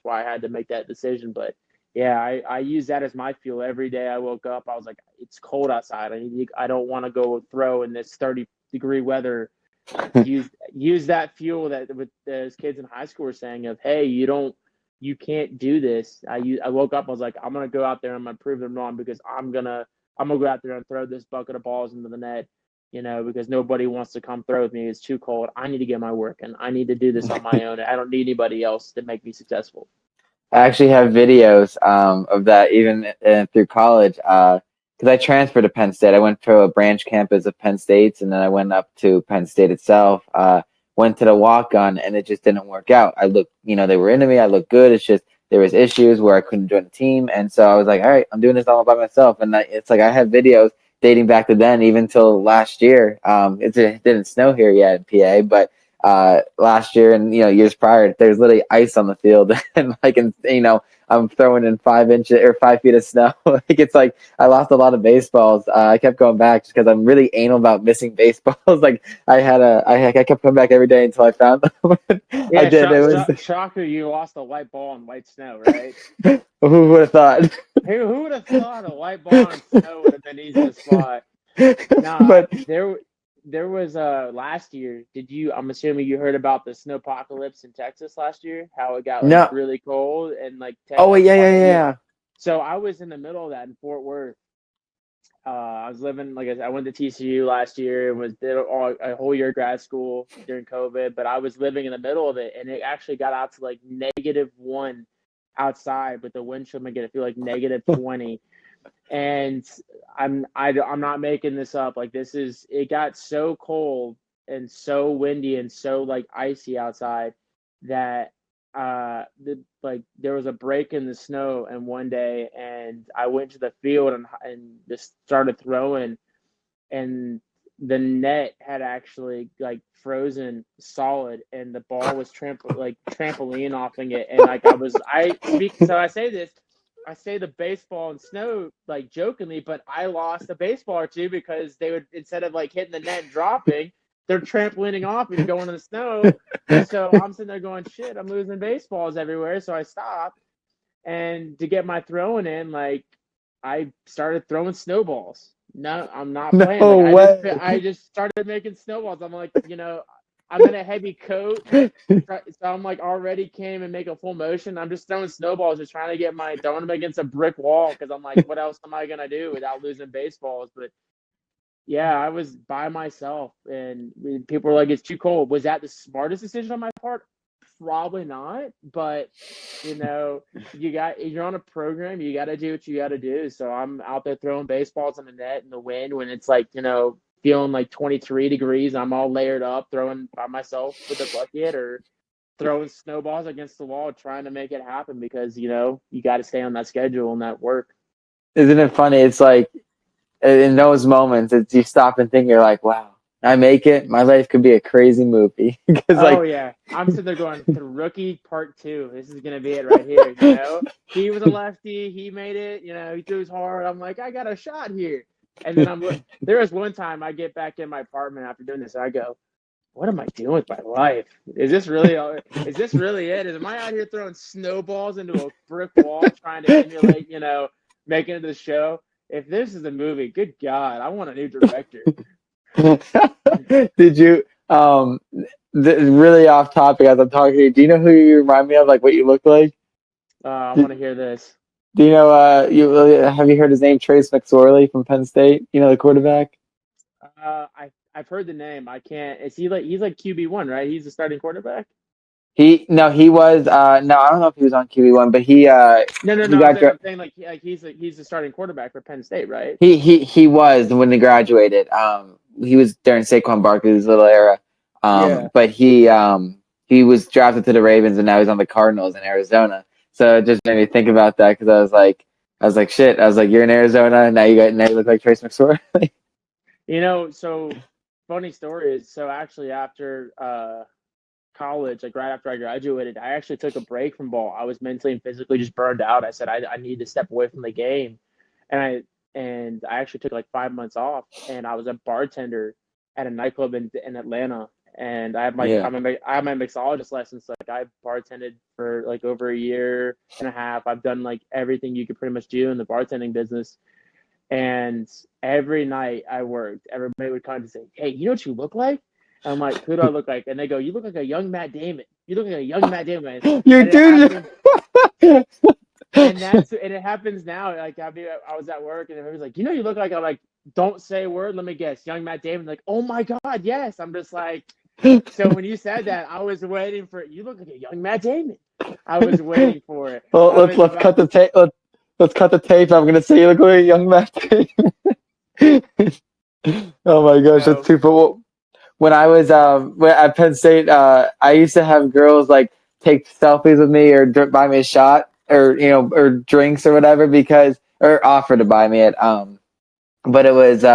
why I had to make that decision. But yeah, I use that as my fuel every day. I woke up, I was like, it's cold outside. I don't want to go throw in this 30-degree weather. Use that fuel that with those kids in high school were saying of, hey, you can't do this. I woke up, I was like, I'm gonna go out there, I'm gonna prove them wrong because I'm gonna go out there and throw this bucket of balls into the net, because nobody wants to come throw with me. It's too cold. I need to get my work and I need to do this on my own. I don't need anybody else to make me successful. I actually have videos of that even through college because I transferred to Penn State. I went to a branch campus of Penn State's, and then I went up to Penn State itself. Went to the walk-on, and it just didn't work out. I looked, they were into me. I looked good. It's just there was issues where I couldn't join the team, and so I was like, all right, I'm doing this all by myself. And it's like I have videos dating back to then, even till last year. It didn't snow here yet in PA, but last year and years prior, there's literally ice on the field, and I'm throwing in 5 inches or 5 feet of snow. Like it's like I lost a lot of baseballs. I kept going back just because I'm really anal about missing baseballs. Like I kept coming back every day until I found them. Yeah, I did. It was shocker. You lost a white ball in white snow, right? who would have thought? Who would have thought a white ball in snow would have been easy to spot? Nah, But there was last year. I'm assuming you heard about the snowpocalypse in Texas last year. How it got like no. really cold and like Oh wait, yeah. So I was in the middle of that in Fort Worth. I was living, like I said, I went to TCU last year and did a whole year of grad school during COVID, but I was living in the middle of it, and it actually got out to like -1 outside, but the wind chill made it feel like -20. And I'm not making this up. Like it got so cold and so windy and so like icy outside that there was a break in the snow, and one day, and I went to the field and just started throwing, and the net had actually like frozen solid, and the ball was trampoline offing it, and like so I say the baseball and snow like jokingly, but I lost a baseball or two because they would, instead of like hitting the net and dropping, they're trampolining off and going in the snow. So I'm sitting there going, shit, I'm losing baseballs everywhere. So I stopped, and to get my throwing in, like I started throwing snowballs. No, I'm not playing. No Like, way. I just started making snowballs. I'm like, I'm in a heavy coat, so I'm like already came and make a full motion. I'm just throwing snowballs, just trying to throwing them against a brick wall, because I'm like, what else am I gonna do without losing baseballs? But yeah, I was by myself, and people were like, "It's too cold." Was that the smartest decision on my part? Probably not, but you're on a program. You got to do what you got to do. So I'm out there throwing baseballs in the net in the wind when it's like feeling like 23 degrees. I'm all layered up, throwing by myself with a bucket, or throwing snowballs against the wall, trying to make it happen, because you got to stay on that schedule and that work. Isn't it funny? It's like in those moments, you stop and think, you're like, wow, I make it. My life could be a crazy movie. Yeah, I'm sitting there going, the Rookie Part 2. This is gonna be it right here. He was a lefty. He made it. He threw his hard. I'm like, I got a shot here. And then there was one time I get back in my apartment after doing this, and I go, what am I doing with my life? Is this really it? Am I out here throwing snowballs into a brick wall trying to emulate, making it to the show? If this is a movie, good God, I want a new director. Did you really off topic as I'm talking to you, do you know who you remind me of, like what you look like? I want to hear this. Do you know have you heard his name, Trace McSorley from Penn State? The quarterback? I've heard the name. I can't. Is he like, he's like QB1, right? He's the starting quarterback. He was no, I don't know if he was on QB1, but he No. I'm saying like he's the starting quarterback for Penn State, right? He was when he graduated. He was during Saquon Barkley's little era. But he was drafted to the Ravens, and now he's on the Cardinals in Arizona. So it just made me think about that, because I was like, shit. I was like, you're in Arizona now. You look like Trace McSorley. So funny story is, so actually after college, like right after I graduated, I actually took a break from ball. I was mentally and physically just burned out. I said I need to step away from the game, and I actually took like 5 months off, and I was a bartender at a nightclub in Atlanta. And I have my mixologist license. Like I bartended for like over a year and a half. I've done like everything you could pretty much do in the bartending business. And every night I worked, everybody would come and say, "Hey, you know what you look like?" And I'm like, "Who do I look like?" And they go, "You look like a young Matt Damon. You look like a young Matt Damon." You do. And it happens now. Like I was at work, and everybody's like, "You look like," I'm like, "Don't say a word. Let me guess. Young Matt Damon." Like, "Oh my God, yes." I'm just like, so when you said that, I was waiting for it. You look like a young Matt Damon. I was waiting for it. Well, let's cut the tape. Let's cut the tape. I'm gonna say you look like a young Matt Damon. Oh my gosh, that's too cool. When I was at Penn State, I used to have girls like take selfies with me or buy me a shot or or drinks or whatever, or offer to buy me it. But it was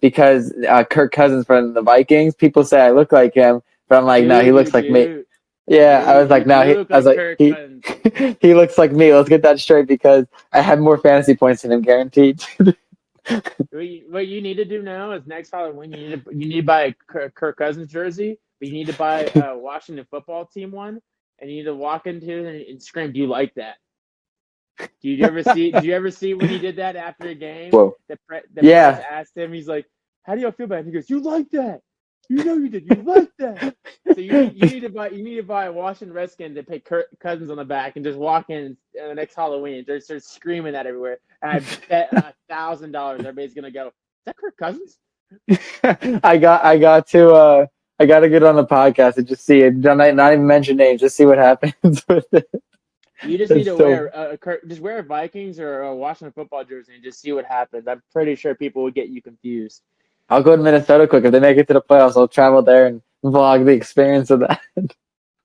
because Kirk Cousins from the Vikings. People say I look like him, But I'm like, no, he looks You like me. do. Yeah, I was like, You no, do look I was like like, Kirk he Cousins. he looks like me. Let's get that straight because I had more fantasy points than him, guaranteed. What you need to do now is next Halloween you need to buy a Kirk Cousins jersey, but you need to buy a Washington football team one, and you need to walk into it and scream, "Do you like that?" Did you ever see when he did that after a game? Whoa. The press Yeah. asked him, he's like, "How do you feel about it?" He goes, "You like that? You know you did. You like that." So you need to buy a Washington Redskins and put Kirk Cousins on the back and just walk in the next Halloween and just start screaming that everywhere. And I bet $1,000 everybody's gonna go, "Is that Kirk Cousins?" I got to get on the podcast and just see it. Not even mention names, just see what happens with it. You just need It's to so wear a Vikings or a Washington football jersey and just see what happens. I'm pretty sure people would get you confused. I'll go to Minnesota quick. If they make it to the playoffs, I'll travel there and vlog the experience of that.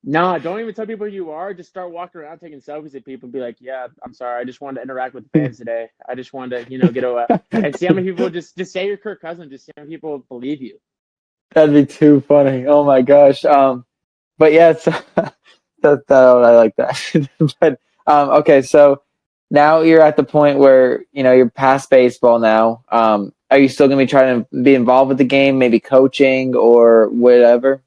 No, don't even tell people who you are. Just start walking around taking selfies at people and be like, "Yeah, I'm sorry. I just wanted to interact with the fans today. I just wanted to, get a and see how many people just say you're Kirk Cousins. Just see how many people believe you." That'd be too funny. Oh my gosh. But yeah, it's, I like that. But okay, so now you're at the point where you're past baseball now. Are you still gonna be trying to be involved with the game, maybe coaching or whatever?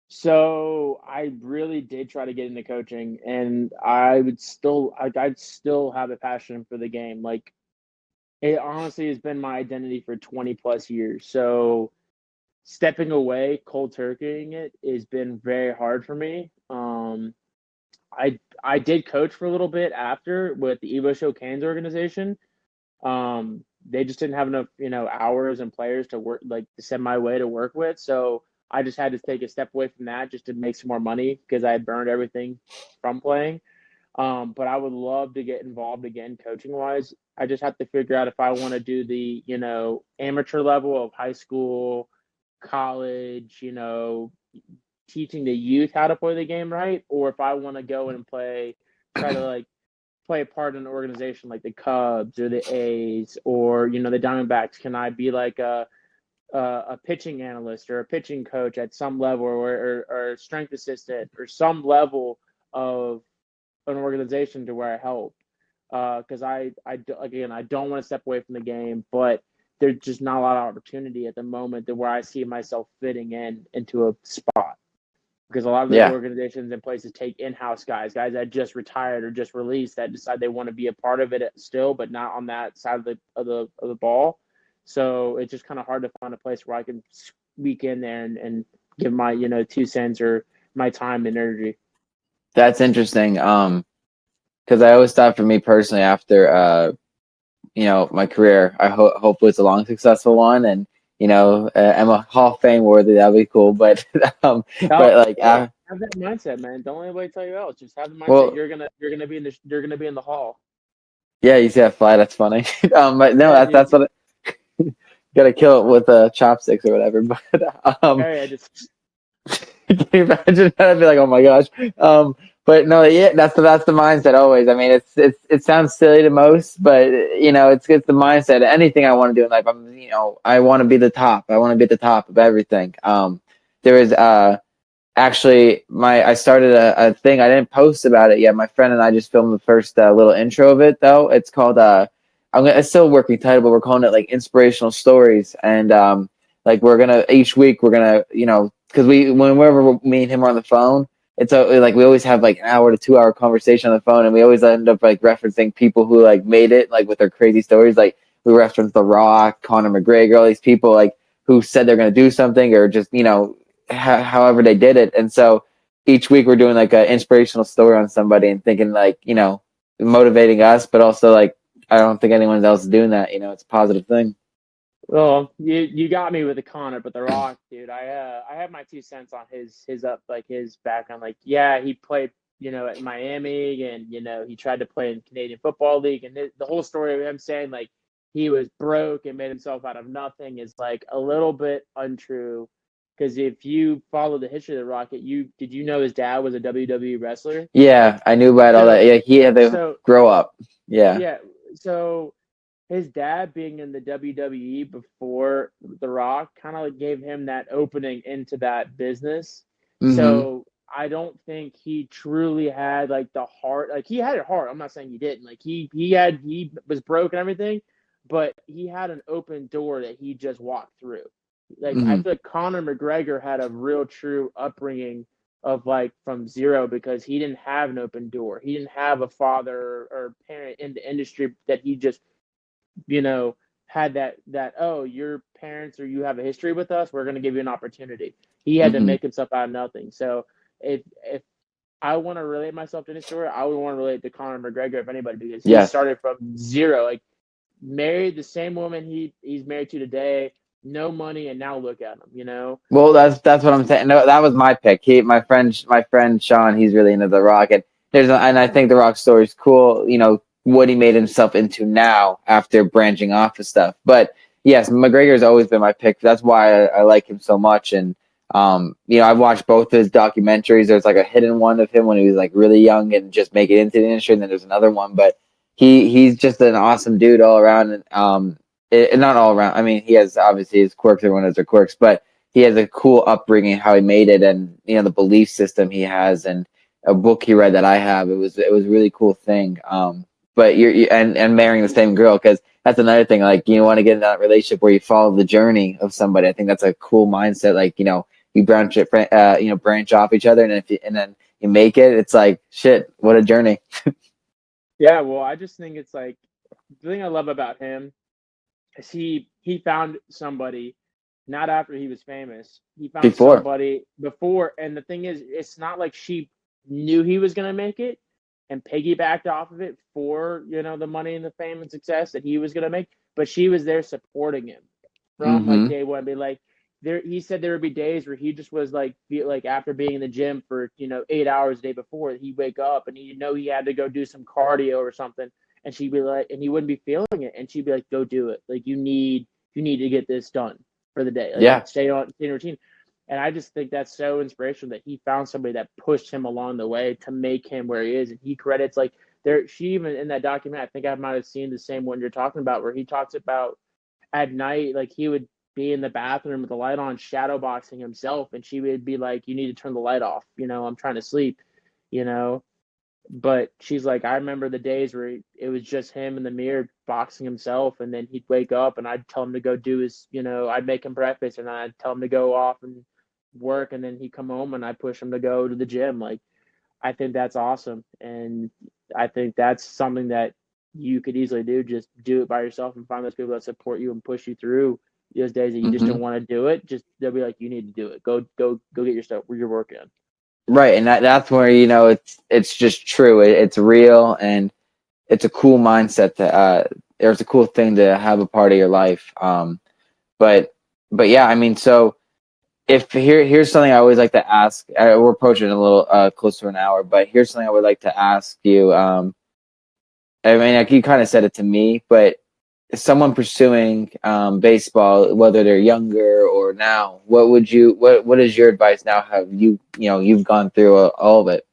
So I really did try to get into coaching, and I'd still have a passion for the game. Like it honestly has been my identity for 20 plus years. So stepping away, cold turkeying it has been very hard for me. I did coach for a little bit after with the Evo Show Cans organization. They just didn't have enough, hours and players to work like to send my way to work with. So I just had to take a step away from that just to make some more money because I had burned everything from playing. But I would love to get involved again coaching wise. I just have to figure out if I want to do the, amateur level of high school, college, teaching the youth how to play the game right, or if I want to go and try to like play a part in an organization like the Cubs or the A's or the Diamondbacks. Can I be like a pitching analyst or a pitching coach at some level or a strength assistant or some level of an organization to where I help? Because again, I don't want to step away from the game, but there's just not a lot of opportunity at the moment to where I see myself fitting into a spot because a lot of the Yeah. organizations and places take in-house guys that just retired or just released that decide they want to be a part of it still, but not on that side of the ball. So it's just kind of hard to find a place where I can squeak in there and give my 2 cents or my time and energy. That's interesting. Because I always thought for me personally, after my career, hopefully it's a long, successful one, and I'm a Hall of Fame worthy. That'd be cool. But but like, Have that mindset, man. Don't let anybody tell you else. Just have the mindset well, you're gonna be in the hall. yeah, you see that fly? That's funny. But no, Yeah, that's what gotta kill it with chopsticks or whatever. But I just can you imagine that? I'd be like, oh my gosh. But no, yeah, that's the mindset always. I mean, it sounds silly to most, but it's the mindset. Anything I want to do in life, I want to be the top. I want to be at the top of everything. There is actually I started a thing. I didn't post about it yet. My friend and I just filmed the first little intro of it though. It's called it's still a working title, but we're calling it like Inspirational Stories. And like each week we're gonna because whenever me and him are on the phone, it's like we always have like an hour to 2 hour conversation on the phone, and we always end up like referencing people who like made it like with their crazy stories. Like we referenced The Rock, Conor McGregor, all these people like who said they're gonna do something or just however they did it. And so each week we're doing like an inspirational story on somebody and thinking like motivating us, but also like I don't think anyone else is doing that. It's a positive thing. well, you got me with the Connor, but the Rock, dude, I have my 2 cents on his background. Like, yeah, he played at Miami, and he tried to play in Canadian Football League, and the whole story of him saying like he was broke and made himself out of nothing is like a little bit untrue. Because if you follow the history of the Rocket, did you know his dad was a WWE wrestler? Yeah, I knew about all that. So Yeah, he had to so grow up. Yeah. yeah, so his dad being in the WWE before The Rock kind of gave him that opening into that business. Mm-hmm. So I don't think he truly had like the heart. Like he had it hard. I'm not saying he didn't. Like he was broke and everything, but he had an open door that he just walked through. Like I Mm-hmm. feel like Conor McGregor had a real true upbringing of like from zero because he didn't have an open door. He didn't have a father or parent in the industry that he just, you know, had that oh, your parents or you have a history with us, we're going to give you an opportunity. He had to Mm-hmm. make himself out of nothing. So if I want to relate myself to any story, I would want to relate to Conor McGregor if anybody because he Yes. started from zero, like married the same woman he's married to today, no money, and now look at him, you know. Well, that's what I'm saying. No, that was my pick. My friend Sean, he's really into The Rock, and and I think The Rock's story is cool. You know what he made himself into now after branching off of stuff. But yes, McGregor's always been my pick. That's why I like him so much. And I've watched both his documentaries. There's like a hidden one of him when he was like really young and just making it into the industry, and then there's another one. But he's just an awesome dude all around. And not all around. I mean, he has obviously his quirks. Everyone has their quirks, but he has a cool upbringing, how he made it, and the belief system he has, and a book he read that I have. It was a really cool thing. But and marrying the same girl, because that's another thing. Like you want to get in that relationship where you follow the journey of somebody. I think that's a cool mindset. Like you branch off each other, and and then you make it. It's like shit. What a journey. Yeah, well, I just think it's like the thing I love about him is he found somebody not after he was famous. He found Before. somebody before, and the thing is, it's not like she knew he was gonna make it and piggybacked off of it for the money and the fame and success that he was gonna make, but she was there supporting him from like Mm-hmm. day one. Be like there, he said there would be days where he just was like feel like after being in the gym for 8 hours the day before, he'd wake up and he'd know he had to go do some cardio or something, and she'd be like, and he wouldn't be feeling it, and she'd be like, go do it, like you need to get this done for the day, like Yeah. stay in routine. And I just think that's so inspirational that he found somebody that pushed him along the way to make him where he is. And he credits like there, she even in that document, I think I might have seen the same one you're talking about, where he talks about at night, like he would be in the bathroom with the light on, shadow boxing himself, and she would be like, "You need to turn the light off. I'm trying to sleep." You know, but she's like, I remember the days where it was just him in the mirror boxing himself, and then he'd wake up and I'd tell him to go do I'd make him breakfast and I'd tell him to go off and work, and then he'd come home and I'd push him to go to the gym. Like, I think that's awesome. And I think that's something that you could easily do. Just do it by yourself and find those people that support you and push you through those days that you just Mm-hmm. don't want to do it. Just they'll be like, you need to do it. Go get your stuff where you're working. Right, and that's where it's just true. It's real, and it's a cool mindset to it's a cool thing to have a part of your life. But yeah, I mean, so if here's something I always like to ask. We're approaching a little close to an hour, but here's something I would like to ask you. I mean, like you kind of said it to me, but someone pursuing baseball, whether they're younger or now, what is your advice now? Have you've gone through all of it?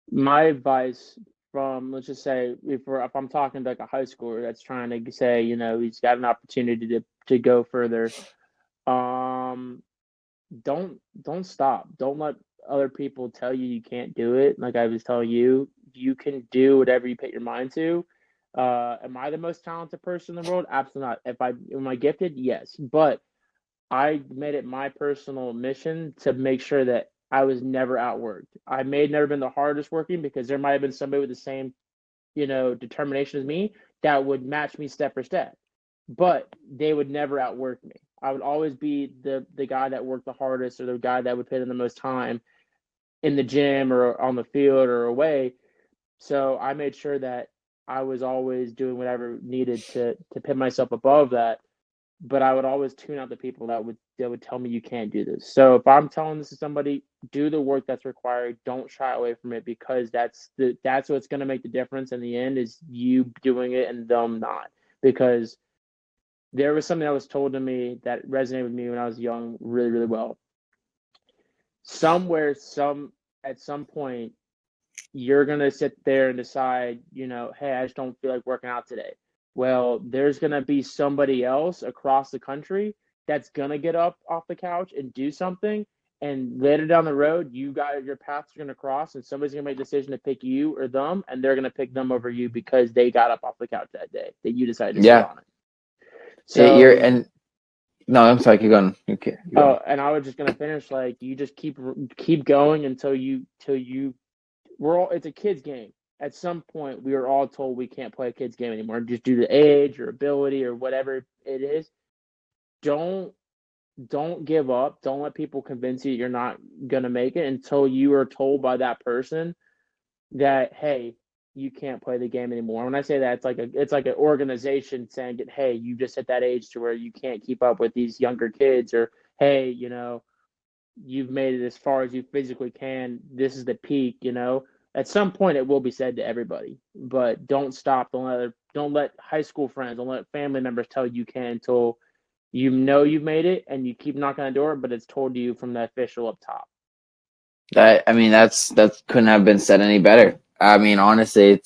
My advice from, let's just say, if I'm talking to like a high schooler that's trying to say, he's got an opportunity to go further, um, don't stop. Don't let other people tell you you can't do it. Like I was telling you, you can do whatever you put your mind to. Am I the most talented person in the world? Absolutely not. Am I gifted? Yes, but I made it my personal mission to make sure that I was never outworked. I may have never been the hardest working because there might have been somebody with the same, determination as me that would match me step for step, but they would never outwork me. I would always be the guy that worked the hardest or the guy that would put in the most time in the gym or on the field or away. So I made sure that I was always doing whatever needed to put myself above that, but I would always tune out the people that would tell me you can't do this. So if I'm telling this to somebody, do the work that's required. Don't shy away from it because that's what's going to make the difference in the end is you doing it and them not. Because there was something that was told to me that resonated with me when I was young, really, really well. At some point, you're going to sit there and decide, hey, I just don't feel like working out today. Well, there's going to be somebody else across the country that's going to get up off the couch and do something. And later down the road, your paths are going to cross, and somebody's going to make a decision to pick you or them, and they're going to pick them over you because they got up off the couch that day that you decided to sit Yeah. on it. You're So, and no, I'm sorry. Keep going. Okay. Keep going. and I was just going to finish like you just keep going until we're all. It's a kids game. At some point, we are all told we can't play a kids game anymore, just due to age or ability or whatever it is. Don't give up. Don't let people convince you you're not gonna make it until you are told by that person that, hey, you can't play the game anymore. When I say that, it's like an organization saying, hey, you just hit that age to where you can't keep up with these younger kids, or hey, you've made it as far as you physically can. This is the peak. At some point it will be said to everybody, but don't stop. Don't let high school friends, don't let family members tell you can until you've made it, and you keep knocking on the door, but it's told to you from the official up top. I mean, that couldn't have been said any better. I mean, honestly,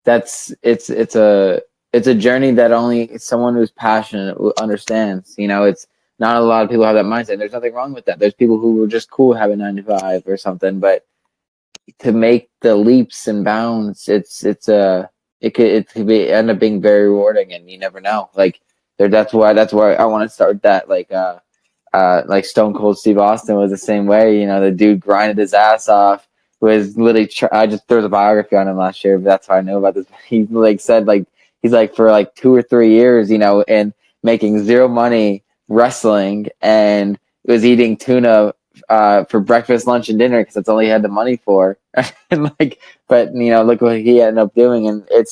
it's a journey that only someone who's passionate understands. It's not a lot of people have that mindset. There's nothing wrong with that. There's people who were just cool having 9 to 5 or something, but to make the leaps and bounds, it could be end up being very rewarding, and you never know. Like that's why I want to start that. Like Stone Cold Steve Austin was the same way. The dude grinded his ass off. Was literally I just there was a biography on him last year, but that's how I know about this. He said he's for 2 or 3 years, and making zero money wrestling, and was eating tuna for breakfast, lunch, and dinner because that's all he had the money for. And but look what he ended up doing, and it's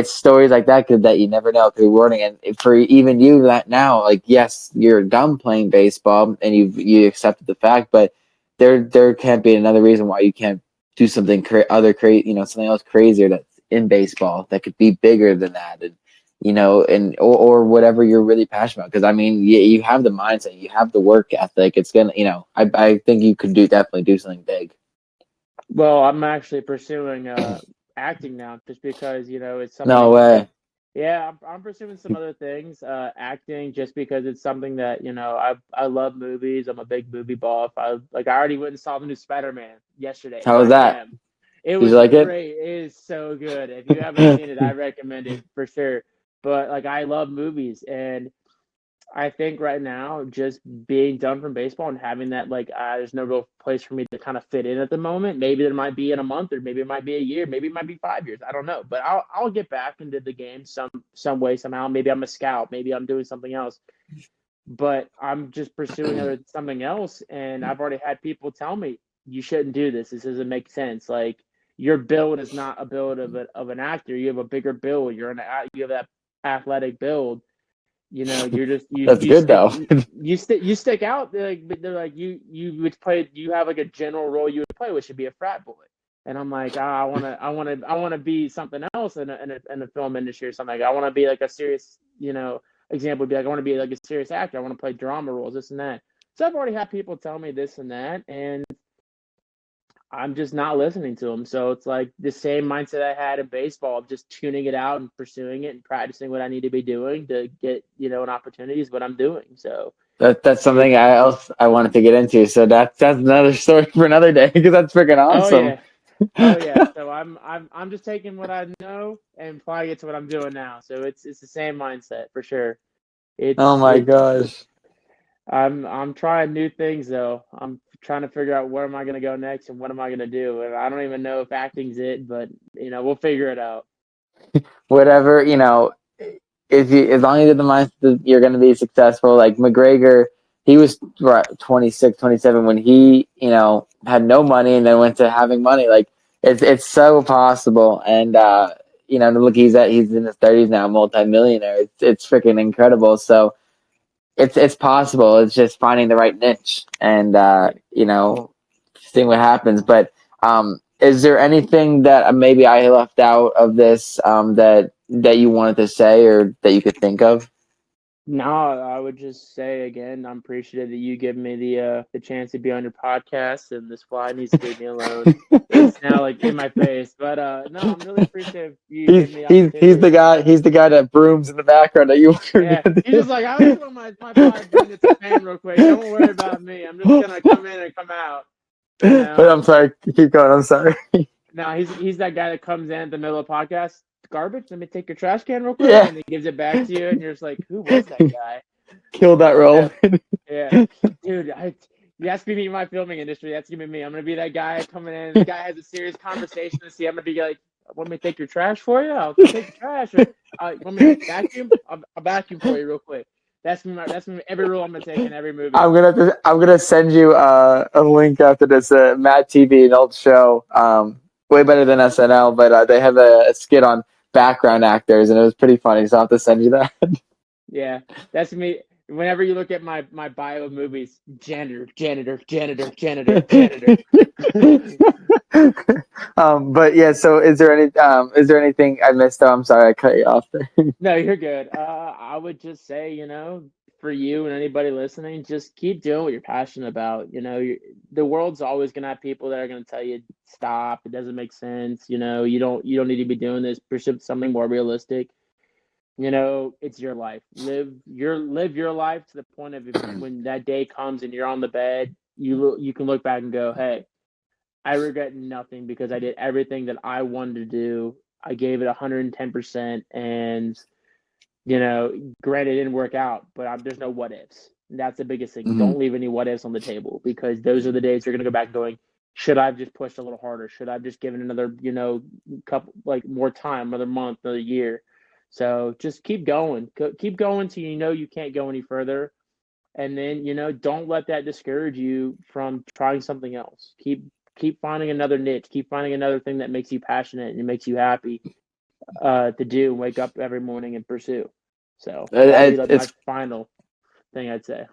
stories like that that you never know, rewarding. And for even you that now, yes, you're done playing baseball and you accepted the fact, but there can't be another reason why you can't do something something else crazier that's in baseball that could be bigger than that, and or whatever you're really passionate about. Because I mean, you have the mindset, you have the work ethic. It's gonna, I think you could definitely do something big. Well, I'm actually pursuing acting now, just because it's No something way. yeah, I'm pursuing some other things, acting, just because it's something that I love movies. I'm a big movie buff. I already went and saw the new Spider-Man yesterday, How was 9 that? p.m. It Did you was like it? great. It is so good. If you haven't seen it, I recommend it for sure. But I love movies, and I think right now, just being done from baseball and having that, there's no real place for me to kind of fit in at the moment. Maybe there might be in a month, or maybe it might be a year, maybe it might be 5 years. I don't know, but I'll get back into the game some way somehow. Maybe I'm a scout, maybe I'm doing something else, but I'm just pursuing something else. And I've already had people tell me, you shouldn't do this. This doesn't make sense. Your build is not a build of an actor. You have a bigger build. You have that athletic build. You're just That's good though. you stick out. They're like, you would play. You have a general role you would play, which should be a frat boy. And I'm like, I want to be something else in a film industry or something. I want to be a serious, example would be I want to be a serious actor. I want to play drama roles, this and that. So I've already had people tell me this and that, and I'm just not listening to them. So it's like the same mindset I had in baseball of just tuning it out and pursuing it and practicing what I need to be doing to get, an opportunity is what I'm doing. So That's something I wanted to get into. So that's another story for another day because that's freaking oh awesome. yeah. Oh yeah. So I'm just taking what I know and applying it to what I'm doing now. So it's the same mindset for sure. Oh It's my it gosh. I'm trying new things though. I'm trying to figure out where am I gonna go next and what am I gonna do. And I don't even know if acting's it, but we'll figure it out. Whatever, if you as long as you have the mindset that you're going to be successful. Like McGregor, he was 26, 27 when he had no money and then went to having money. Like it's so possible. And look, he's in his 30s now, multi-millionaire. It's freaking incredible. So it's possible. It's just finding the right niche and seeing what happens. But is there anything that maybe I left out of this that you wanted to say or that you could think of? No, I would just say again, I'm appreciative that you giving me the chance to be on your podcast, and this fly needs to leave me alone. It's now like in my face, but no, I'm really appreciative you He's giving me the he's he's opportunity. the guy. He's the guy that brooms in the background that you were Yeah, gonna he's just like, I just want my 5 minutes of fame real quick. Don't worry about me. I'm just gonna come in and come out. You But know? I'm sorry. Keep going. I'm sorry. No, he's that guy that comes in at the middle of the podcast. Garbage. Let me take your trash can real quick, Yeah. and he gives it back to you, and you're just like, who was that guy? Kill that role. Yeah, dude, that's gonna be my filming industry. That's gonna be me. I'm gonna be that guy coming in. The guy has a serious conversation to see. I'm gonna be like, "Want me to take your trash for you? I'll take the trash." Or, want me to vacuum? I'll vacuum for you real quick. That's every role I'm gonna take in every movie. I'm gonna send you a link after this. Mad TV, an old show, way better than SNL, but they have a skit on background actors, and it was pretty funny. So I'll have to send you that. Yeah, that's me. Whenever you look at my bio of movies, janitor, janitor, janitor, janitor, janitor. But yeah. So is there anything I missed? Oh, I'm sorry, I cut you off there. No, you're good. I would just say, for you and anybody listening, just keep doing what you're passionate about. The world's always gonna have people that are gonna tell you stop. It doesn't make sense. You don't need to be doing this. Pursue something more realistic. It's your life. Live your life to the point of when that day comes and you're on the bed, you can look back and go, hey, I regret nothing because I did everything that I wanted to do. I gave it 110%, and granted, it didn't work out, but there's no what ifs. That's the biggest thing. Mhm. Don't leave any what ifs on the table, because those are the days you're going to go back going, should I have just pushed a little harder? Should I have just given another, couple, like more time, another month, another year? So just keep going. Keep going till you can't go any further. And then, don't let that discourage you from trying something else. Keep finding another niche. Keep finding another thing that makes you passionate and makes you happy to do, wake up every morning and pursue. So that'd be like my It's final thing I'd say.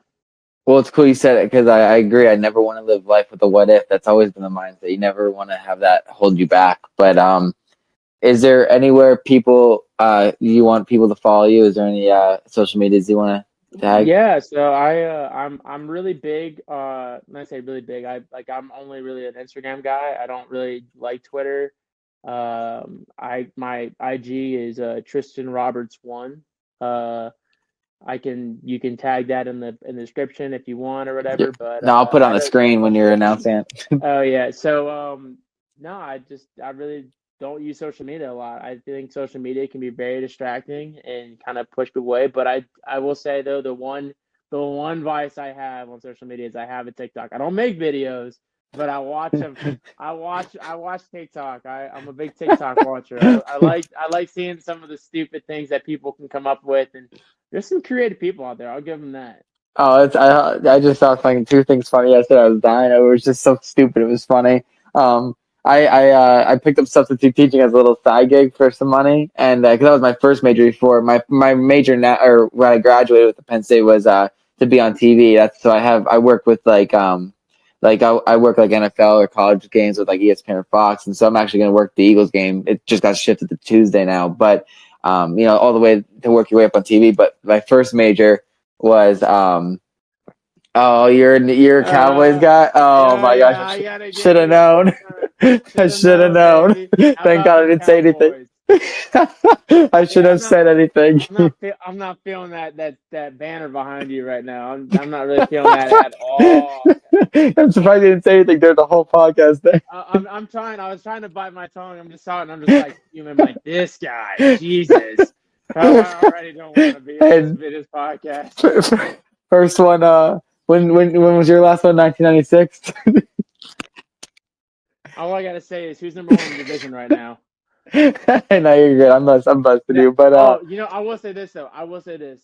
Well, it's cool you said it because I agree. I never want to live life with a what if. That's always been the mindset. You never want to have that hold you back. But is there anywhere you want people to follow you? Is there any social medias you want to tag? Yeah, so I'm really big. When I say really big, I'm only really an Instagram guy. I don't really like Twitter. My IG is Tristan Roberts 1. You can tag that in the description if you want or Yeah. whatever. But No, I'll put it on I the don't. screen when you're announcing it. Oh yeah. So no, I really don't use social media a lot. I think social media can be very distracting and kind of push people away. But I will say though, the one vice I have on social media is I have a TikTok. I don't make videos, but I watch them. I watch TikTok. I'm a big TikTok watcher. I like seeing some of the stupid things that people can come up with, and there's some creative people out there. I'll give them that. Oh, I just saw fucking two things funny yesterday. I was dying. It was just so stupid. It was funny. Um, I picked up substitute teaching as a little side gig for some money, and because that was my first major before my major now, or when I graduated with the Penn State was to be on TV. That's so I work with I work like NFL or college games with like ESPN or Fox, and so I'm actually going to work the Eagles game. It just got shifted to Tuesday now, but all the way to work your way up on TV. But my first major was oh, you're a Cowboys guy. Oh Yeah, my yeah, gosh, I gotta should give have you one. known. I Should have should have known, known. baby. How Thank about God I them didn't say anything. Cowboys? I should Yeah, have said anything. I'm not feeling that banner behind you right now. I'm not really feeling that at all. I'm surprised you didn't say anything during the whole podcast there. I'm trying. I was trying to bite my tongue. I'm just talking. I'm just like human. Like this guy, Jesus. Oh, I already don't want to be on And this podcast. first one, when was your last one? 1996. All I gotta say is who's number one in the division right now. No, you're good. I'm busting you, but I will say this though. I will say this.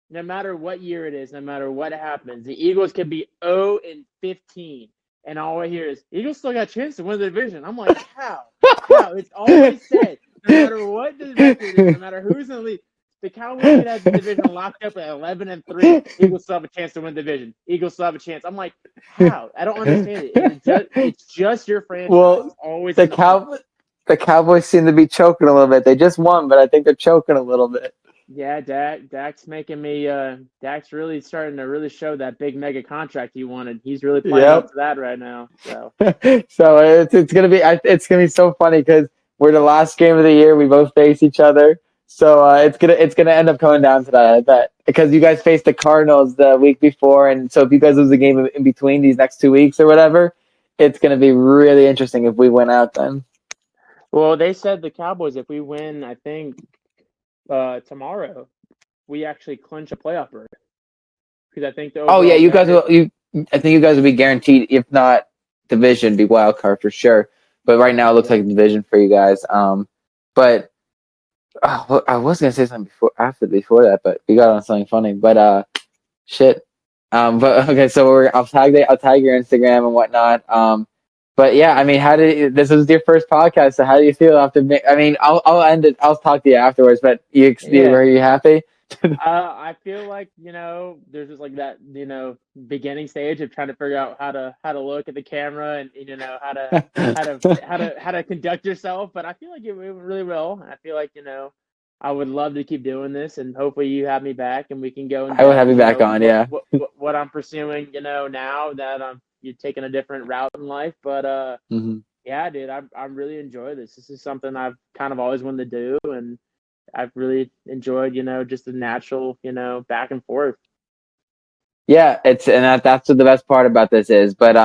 No matter what year it is, no matter what happens, the Eagles could be 0-15, and all I hear is Eagles still got a chance to win the division. I'm like, how? How? It's always said. No matter what the record is, no matter who's in the league, the Cowboys could have the division locked up at 11-3. Eagles still have a chance to win the division. Eagles still have a chance. I'm like, how? I don't understand it. It's just your franchise. well, Always the in the hunt. Cowboys seem to be choking a little bit. They just won, but I think they're choking a little bit. Yeah, Dak's making me. Dak's really starting to really show that big mega contract he wanted. He's really playing up Yep. to that right now. So So it's gonna be so funny because we're the last game of the year. We both face each other. So it's gonna end up coming down to that, I bet, because you guys faced the Cardinals the week before, and so if you guys lose a game in between these next 2 weeks or whatever, it's gonna be really interesting if we win out then. well, they said the Cowboys, if we win, I think tomorrow, we actually clinch a playoff berth because I think the Oh yeah, overall you guys record. will. I think you guys will be guaranteed, if not division, be wild card for sure. But right now, it looks Yeah. like a division for you guys. But well, I was gonna say something before that, but we got on something funny. But shit. But okay, so I'll tag your Instagram and whatnot. But yeah, I mean, this was your first podcast? So how do you feel after? I mean, I'll end it. I'll talk to you afterwards. But Yeah. were you happy? I feel like there's just like that beginning stage of trying to figure out how to look at the camera and how to conduct yourself. But I feel like it went really well. I feel like I would love to keep doing this, and hopefully you have me back and we can go in I would have depth. you back on. Yeah. What I'm pursuing. Now that you're taking a different route in life, but Hmm. yeah, dude, I really enjoy this. This is something I've kind of always wanted to do, and I've really enjoyed, just the natural, back and forth. Yeah, that's what the best part about this is. But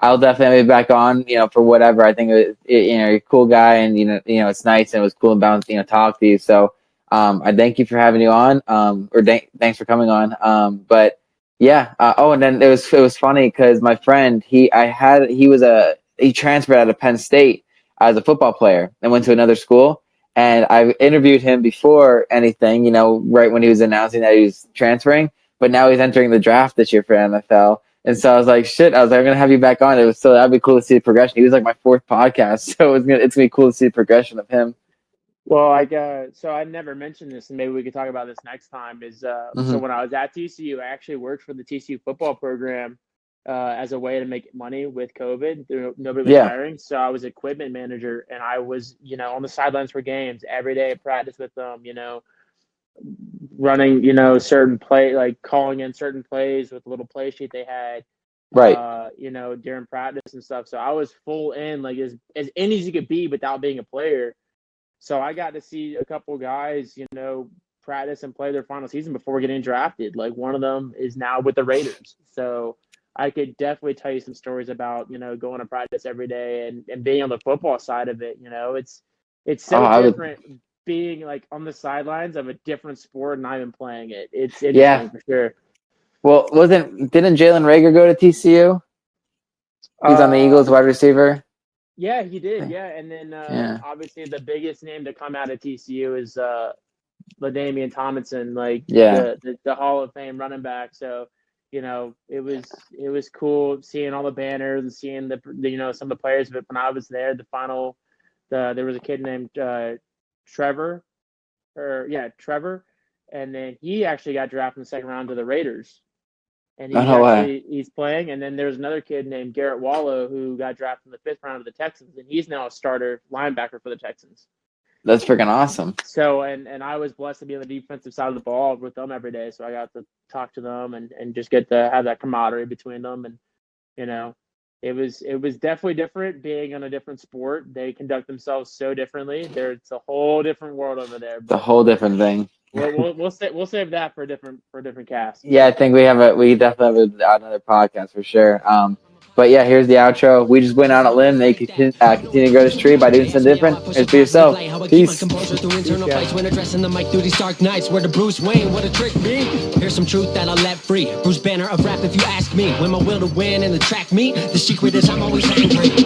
I'll definitely be back on, for whatever. I think you're a cool guy, and it's nice and it was cool and balanced, talk to you. So I thank you for having you on, or thanks for coming on. But yeah. And then it was funny because my friend he transferred out of Penn State as a football player and went to another school. And I interviewed him before anything, right when he was announcing that he was transferring, but now he's entering the draft this year for NFL. And so I was like, shit, I'm going to have you back on. That'd be cool to see the progression. He was like my fourth podcast. So it's going to be cool to see the progression of him. Well, so I never mentioned this, and maybe we could talk about this next time. So when I was at TCU, I actually worked for the TCU football program as a way to make money with COVID. Nobody was Yeah. hiring, so I was equipment manager, and I was, on the sidelines for games every day at practice with them. Running, certain play, like calling in certain plays with a little play sheet they had, Right. during practice and stuff. So I was full in, like as in as you could be without being a player. So I got to see a couple guys, practice and play their final season before getting drafted. Like one of them is now with the Raiders. So I could definitely tell you some stories about, going to practice every day and being on the football side of it. It's so different being like on the sidelines of a different sport and not even playing it. It's interesting for sure. Well, didn't Jalen Rager go to TCU? He's on the Eagles wide receiver. Yeah, he did. Yeah, and then obviously the biggest name to come out of TCU is LaDainian Tomlinson, like the Hall of Fame running back. So, it was cool seeing all the banners and seeing the some of the players. But when I was there, there was a kid named Trevor, and then he actually got drafted in the second round to the Raiders. And he's playing. And then there's another kid named Garrett Wallow who got drafted in the fifth round of the Texans, and he's now a starter linebacker for the Texans. That's freaking awesome. So, and I was blessed to be on the defensive side of the ball with them every day. So I got to talk to them and just get to have that camaraderie between them. And, it was definitely different being on a different sport. They conduct themselves so differently. It's a whole different world over there. It's a whole different thing. We'll save that for a different cast. Yeah, I think we definitely have another podcast for sure. But yeah, here's the outro. We just went out on a limb. They continue to grow this tree by doing something different. It's for yourself. Peace. When addressing the mic through these dark nights, where the Bruce Wayne, what a trick me. Here's some truth that I'll let free. Bruce Banner of rap, if you ask me. When my will to win and the track meet, the secret is I'm always angry.